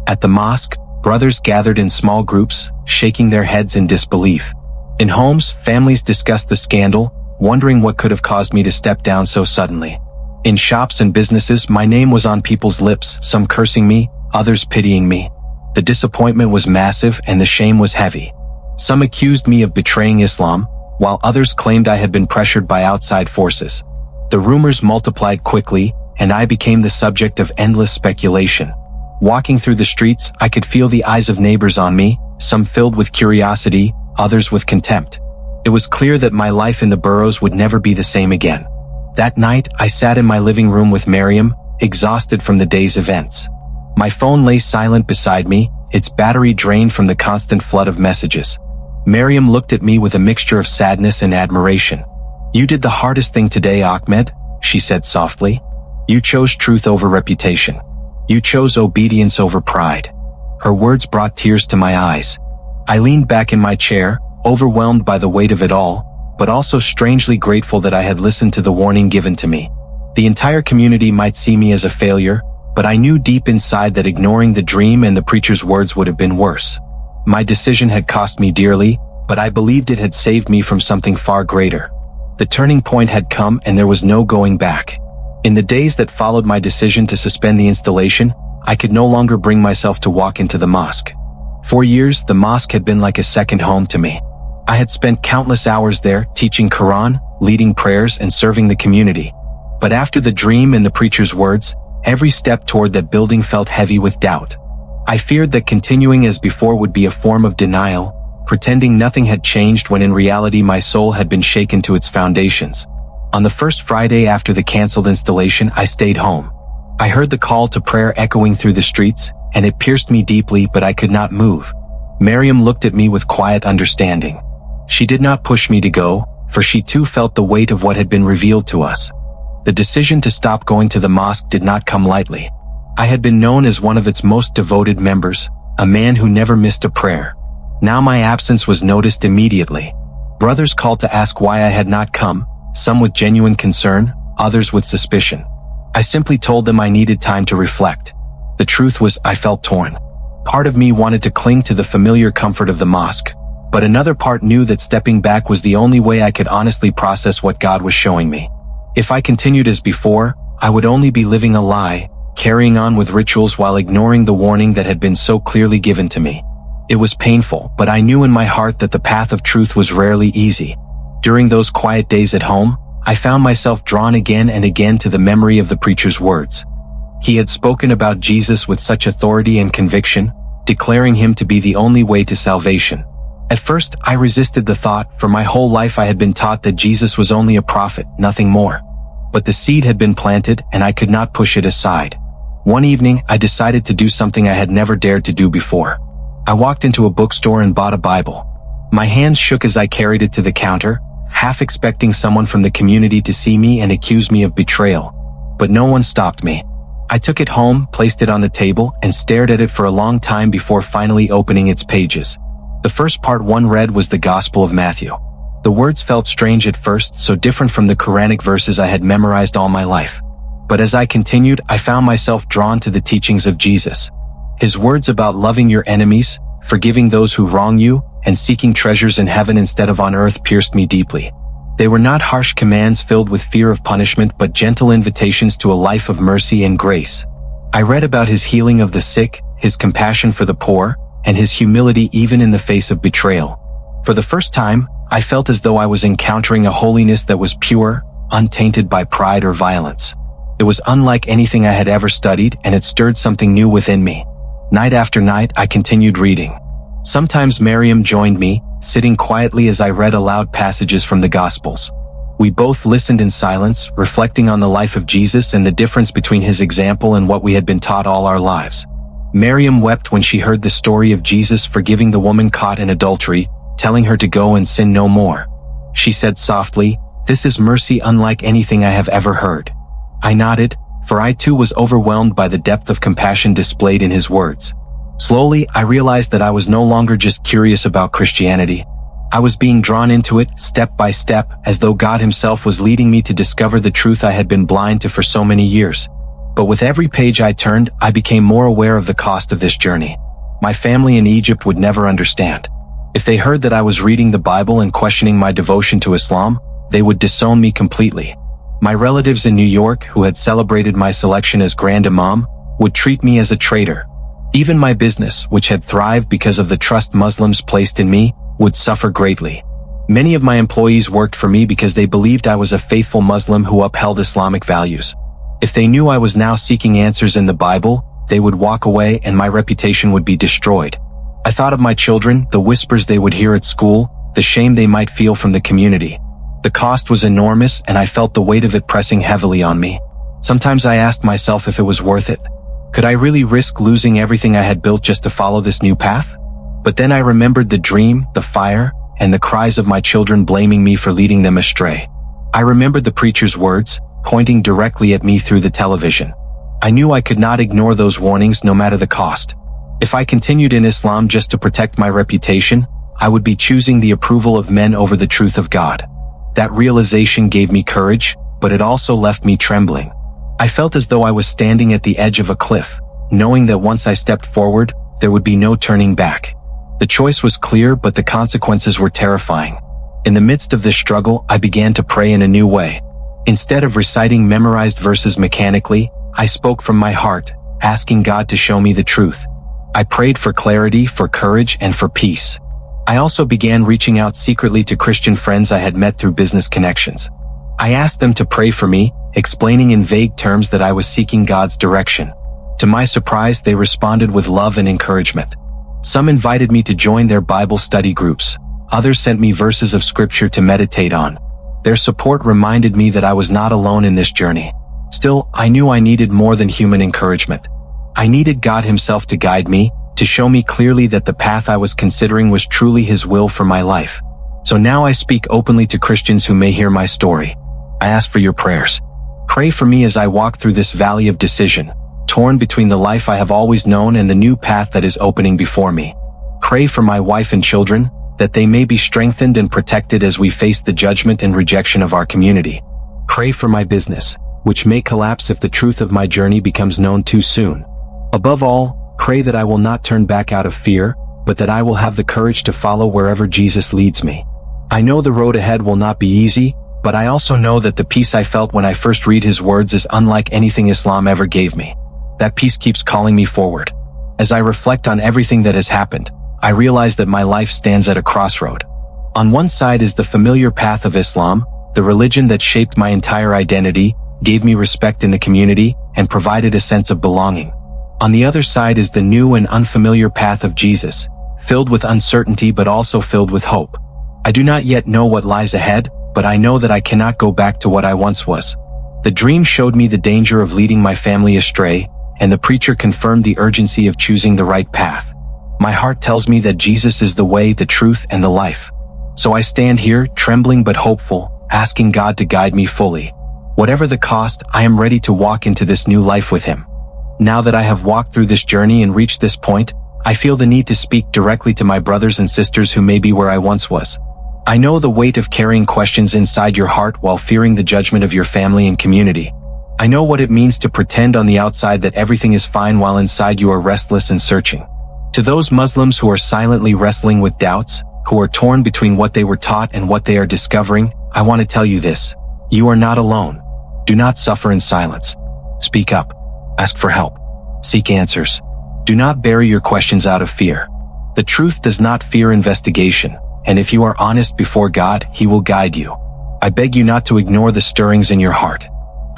At the mosque, brothers gathered in small groups, shaking their heads in disbelief. In homes, families discussed the scandal, wondering what could have caused me to step down so suddenly. In shops and businesses, my name was on people's lips, some cursing me, others pitying me. The disappointment was massive and the shame was heavy. Some accused me of betraying Islam, while others claimed I had been pressured by outside forces. The rumors multiplied quickly, and I became the subject of endless speculation. Walking through the streets, I could feel the eyes of neighbors on me, some filled with curiosity, others with contempt. It was clear that my life in the boroughs would never be the same again. That night, I sat in my living room with Miriam, exhausted from the day's events. My phone lay silent beside me, its battery drained from the constant flood of messages. Miriam looked at me with a mixture of sadness and admiration. "You did the hardest thing today, Ahmed," she said softly. "You chose truth over reputation. You chose obedience over pride." Her words brought tears to my eyes. I leaned back in my chair, overwhelmed by the weight of it all, but also strangely grateful that I had listened to the warning given to me. The entire community might see me as a failure, but I knew deep inside that ignoring the dream and the preacher's words would have been worse. My decision had cost me dearly, but I believed it had saved me from something far greater. The turning point had come and there was no going back. In the days that followed my decision to suspend the installation, I could no longer bring myself to walk into the mosque. For years, the mosque had been like a second home to me. I had spent countless hours there, teaching Quran, leading prayers, and serving the community. But after the dream and the preacher's words, every step toward that building felt heavy with doubt. I feared that continuing as before would be a form of denial, pretending nothing had changed when in reality my soul had been shaken to its foundations. On the first Friday after the canceled installation, I stayed home. I heard the call to prayer echoing through the streets, and it pierced me deeply, but I could not move. Miriam looked at me with quiet understanding. She did not push me to go, for she too felt the weight of what had been revealed to us. The decision to stop going to the mosque did not come lightly. I had been known as one of its most devoted members, a man who never missed a prayer. Now my absence was noticed immediately. Brothers called to ask why I had not come, some with genuine concern, others with suspicion. I simply told them I needed time to reflect. The truth was, I felt torn. Part of me wanted to cling to the familiar comfort of the mosque, but another part knew that stepping back was the only way I could honestly process what God was showing me. If I continued as before, I would only be living a lie, carrying on with rituals while ignoring the warning that had been so clearly given to me. It was painful, but I knew in my heart that the path of truth was rarely easy. During those quiet days at home, I found myself drawn again and again to the memory of the preacher's words. He had spoken about Jesus with such authority and conviction, declaring him to be the only way to salvation. At first, I resisted the thought, for my whole life I had been taught that Jesus was only a prophet, nothing more. But the seed had been planted, and I could not push it aside. One evening, I decided to do something I had never dared to do before. I walked into a bookstore and bought a Bible. My hands shook as I carried it to the counter, half expecting someone from the community to see me and accuse me of betrayal. But no one stopped me. I took it home, placed it on the table, and stared at it for a long time before finally opening its pages. The first part one read was the Gospel of Matthew. The words felt strange at first, so different from the Quranic verses I had memorized all my life. But as I continued, I found myself drawn to the teachings of Jesus. His words about loving your enemies, forgiving those who wrong you, and seeking treasures in heaven instead of on earth pierced me deeply. They were not harsh commands filled with fear of punishment, but gentle invitations to a life of mercy and grace. I read about his healing of the sick, his compassion for the poor, and his humility even in the face of betrayal. For the first time, I felt as though I was encountering a holiness that was pure, untainted by pride or violence. It was unlike anything I had ever studied, and it stirred something new within me. Night after night, I continued reading. Sometimes Miriam joined me, sitting quietly as I read aloud passages from the Gospels. We both listened in silence, reflecting on the life of Jesus and the difference between his example and what we had been taught all our lives. Miriam wept when she heard the story of Jesus forgiving the woman caught in adultery, telling her to go and sin no more. She said softly, "This is mercy unlike anything I have ever heard." I nodded, for I too was overwhelmed by the depth of compassion displayed in his words. Slowly, I realized that I was no longer just curious about Christianity. I was being drawn into it, step by step, as though God himself was leading me to discover the truth I had been blind to for so many years. But with every page I turned, I became more aware of the cost of this journey. My family in Egypt would never understand. If they heard that I was reading the Bible and questioning my devotion to Islam, they would disown me completely. My relatives in New York, who had celebrated my selection as Grand Imam, would treat me as a traitor. Even my business, which had thrived because of the trust Muslims placed in me, would suffer greatly. Many of my employees worked for me because they believed I was a faithful Muslim who upheld Islamic values. If they knew I was now seeking answers in the Bible, they would walk away and my reputation would be destroyed. I thought of my children, the whispers they would hear at school, the shame they might feel from the community. The cost was enormous and I felt the weight of it pressing heavily on me. Sometimes I asked myself if it was worth it. Could I really risk losing everything I had built just to follow this new path? But then I remembered the dream, the fire, and the cries of my children blaming me for leading them astray. I remembered the preacher's words, pointing directly at me through the television. I knew I could not ignore those warnings no matter the cost. If I continued in Islam just to protect my reputation, I would be choosing the approval of men over the truth of God. That realization gave me courage, but it also left me trembling. I felt as though I was standing at the edge of a cliff, knowing that once I stepped forward, there would be no turning back. The choice was clear, but the consequences were terrifying. In the midst of this struggle, I began to pray in a new way. Instead of reciting memorized verses mechanically, I spoke from my heart, asking God to show me the truth. I prayed for clarity, for courage, and for peace. I also began reaching out secretly to Christian friends I had met through business connections. I asked them to pray for me, explaining in vague terms that I was seeking God's direction. To my surprise, they responded with love and encouragement. Some invited me to join their Bible study groups. Others sent me verses of scripture to meditate on. Their support reminded me that I was not alone in this journey. Still, I knew I needed more than human encouragement. I needed God Himself to guide me, to show me clearly that the path I was considering was truly His will for my life. So now I speak openly to Christians who may hear my story. I ask for your prayers. Pray for me as I walk through this valley of decision, torn between the life I have always known and the new path that is opening before me. Pray for my wife and children, that they may be strengthened and protected as we face the judgment and rejection of our community. Pray for my business, which may collapse if the truth of my journey becomes known too soon. Above all, pray that I will not turn back out of fear, but that I will have the courage to follow wherever Jesus leads me. I know the road ahead will not be easy, but I also know that the peace I felt when I first read His words is unlike anything Islam ever gave me. That peace keeps calling me forward. As I reflect on everything that has happened, I realize that my life stands at a crossroad. On one side is the familiar path of Islam, the religion that shaped my entire identity, gave me respect in the community, and provided a sense of belonging. On the other side is the new and unfamiliar path of Jesus, filled with uncertainty but also filled with hope. I do not yet know what lies ahead, but I know that I cannot go back to what I once was. The dream showed me the danger of leading my family astray, and the preacher confirmed the urgency of choosing the right path. My heart tells me that Jesus is the way, the truth, and the life. So I stand here, trembling but hopeful, asking God to guide me fully. Whatever the cost, I am ready to walk into this new life with Him. Now that I have walked through this journey and reached this point, I feel the need to speak directly to my brothers and sisters who may be where I once was. I know the weight of carrying questions inside your heart while fearing the judgment of your family and community. I know what it means to pretend on the outside that everything is fine while inside you are restless and searching. To those Muslims who are silently wrestling with doubts, who are torn between what they were taught and what they are discovering, I want to tell you this. You are not alone. Do not suffer in silence. Speak up. Ask for help. Seek answers. Do not bury your questions out of fear. The truth does not fear investigation, and if you are honest before God, He will guide you. I beg you not to ignore the stirrings in your heart.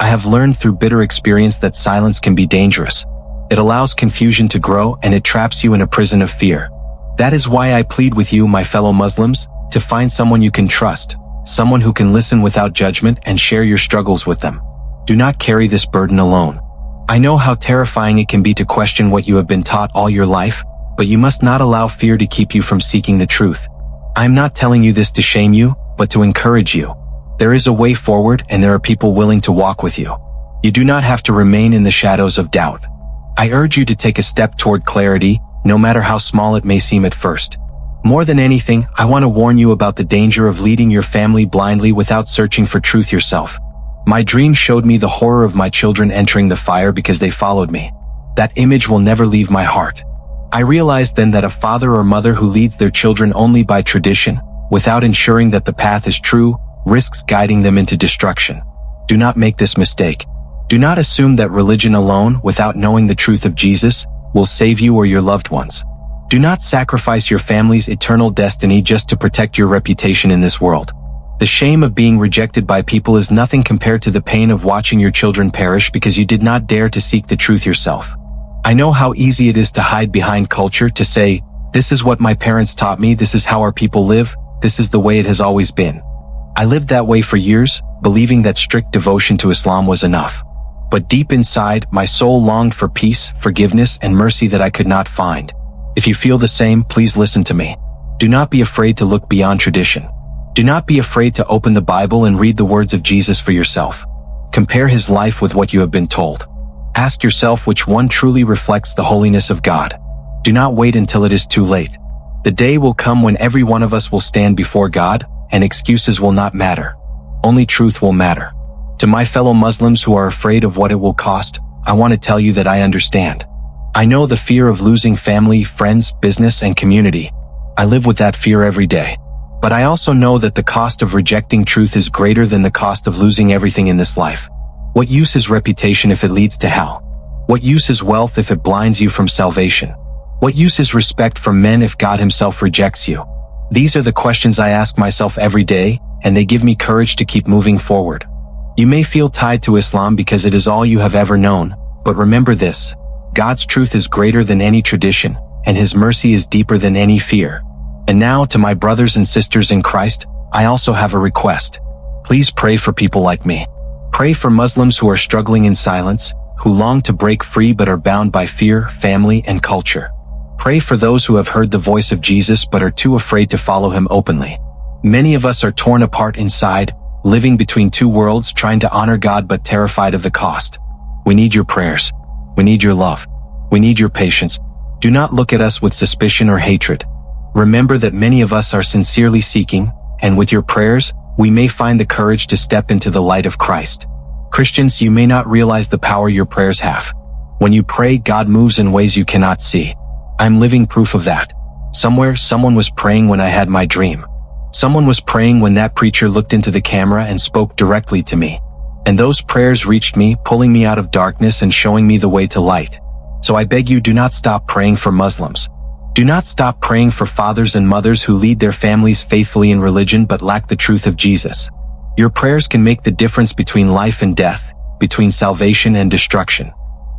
I have learned through bitter experience that silence can be dangerous. It allows confusion to grow and it traps you in a prison of fear. That is why I plead with you, my fellow Muslims, to find someone you can trust, someone who can listen without judgment and share your struggles with them. Do not carry this burden alone. I know how terrifying it can be to question what you have been taught all your life, but you must not allow fear to keep you from seeking the truth. I am not telling you this to shame you, but to encourage you. There is a way forward and there are people willing to walk with you. You do not have to remain in the shadows of doubt. I urge you to take a step toward clarity, no matter how small it may seem at first. More than anything, I want to warn you about the danger of leading your family blindly without searching for truth yourself. My dream showed me the horror of my children entering the fire because they followed me. That image will never leave my heart. I realized then that a father or mother who leads their children only by tradition, without ensuring that the path is true, risks guiding them into destruction. Do not make this mistake. Do not assume that religion alone, without knowing the truth of Jesus, will save you or your loved ones. Do not sacrifice your family's eternal destiny just to protect your reputation in this world. The shame of being rejected by people is nothing compared to the pain of watching your children perish because you did not dare to seek the truth yourself. I know how easy it is to hide behind culture, to say, "This is what my parents taught me, this is how our people live, this is the way it has always been." I lived that way for years, believing that strict devotion to Islam was enough. But deep inside, my soul longed for peace, forgiveness, and mercy that I could not find. If you feel the same, please listen to me. Do not be afraid to look beyond tradition. Do not be afraid to open the Bible and read the words of Jesus for yourself. Compare his life with what you have been told. Ask yourself which one truly reflects the holiness of God. Do not wait until it is too late. The day will come when every one of us will stand before God, and excuses will not matter. Only truth will matter. To my fellow Muslims who are afraid of what it will cost, I want to tell you that I understand. I know the fear of losing family, friends, business, and community. I live with that fear every day. But I also know that the cost of rejecting truth is greater than the cost of losing everything in this life. What use is reputation if it leads to hell? What use is wealth if it blinds you from salvation? What use is respect from men if God himself rejects you? These are the questions I ask myself every day, and they give me courage to keep moving forward. You may feel tied to Islam because it is all you have ever known, but remember this: God's truth is greater than any tradition, and his mercy is deeper than any fear. And now, to my brothers and sisters in Christ, I also have a request. Please pray for people like me. Pray for Muslims who are struggling in silence, who long to break free but are bound by fear, family, and culture. Pray for those who have heard the voice of Jesus but are too afraid to follow him openly. Many of us are torn apart inside, living between two worlds, trying to honor God but terrified of the cost. We need your prayers. We need your love. We need your patience. Do not look at us with suspicion or hatred. Remember that many of us are sincerely seeking, and with your prayers, we may find the courage to step into the light of Christ. Christians, you may not realize the power your prayers have. When you pray, God moves in ways you cannot see. I'm living proof of that. Somewhere, someone was praying when I had my dream. Someone was praying when that preacher looked into the camera and spoke directly to me. And those prayers reached me, pulling me out of darkness and showing me the way to light. So I beg you, do not stop praying for Muslims. Do not stop praying for fathers and mothers who lead their families faithfully in religion but lack the truth of Jesus. Your prayers can make the difference between life and death, between salvation and destruction.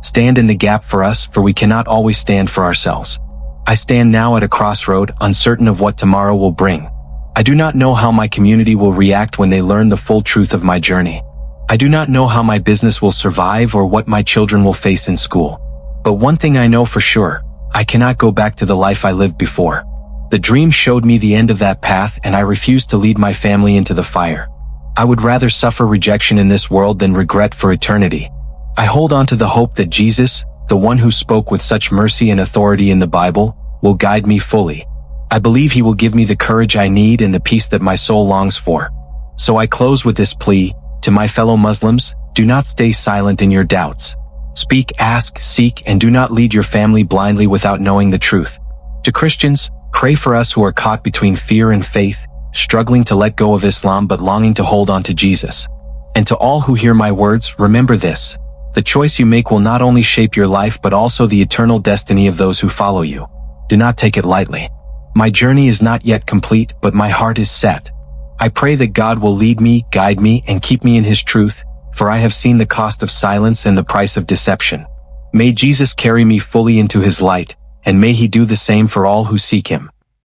Stand in the gap for us, for we cannot always stand for ourselves. I stand now at a crossroad, uncertain of what tomorrow will bring. I do not know how my community will react when they learn the full truth of my journey. I do not know how my business will survive or what my children will face in school. But one thing I know for sure: I cannot go back to the life I lived before. The dream showed me the end of that path, and I refuse to lead my family into the fire. I would rather suffer rejection in this world than regret for eternity. I hold on to the hope that Jesus, the one who spoke with such mercy and authority in the Bible, will guide me fully. I believe he will give me the courage I need and the peace that my soul longs for. So I close with this plea: to my fellow Muslims, do not stay silent in your doubts. Speak, ask, seek, and do not lead your family blindly without knowing the truth. To Christians, pray for us who are caught between fear and faith, struggling to let go of Islam but longing to hold on to Jesus. And to all who hear my words, remember this: the choice you make will not only shape your life but also the eternal destiny of those who follow you. Do not take it lightly. My journey is not yet complete, but my heart is set. I pray that God will lead me, guide me, and keep me in his truth, for I have seen the cost of silence and the price of deception. May Jesus carry me fully into his light, and may he do the same for all who seek him.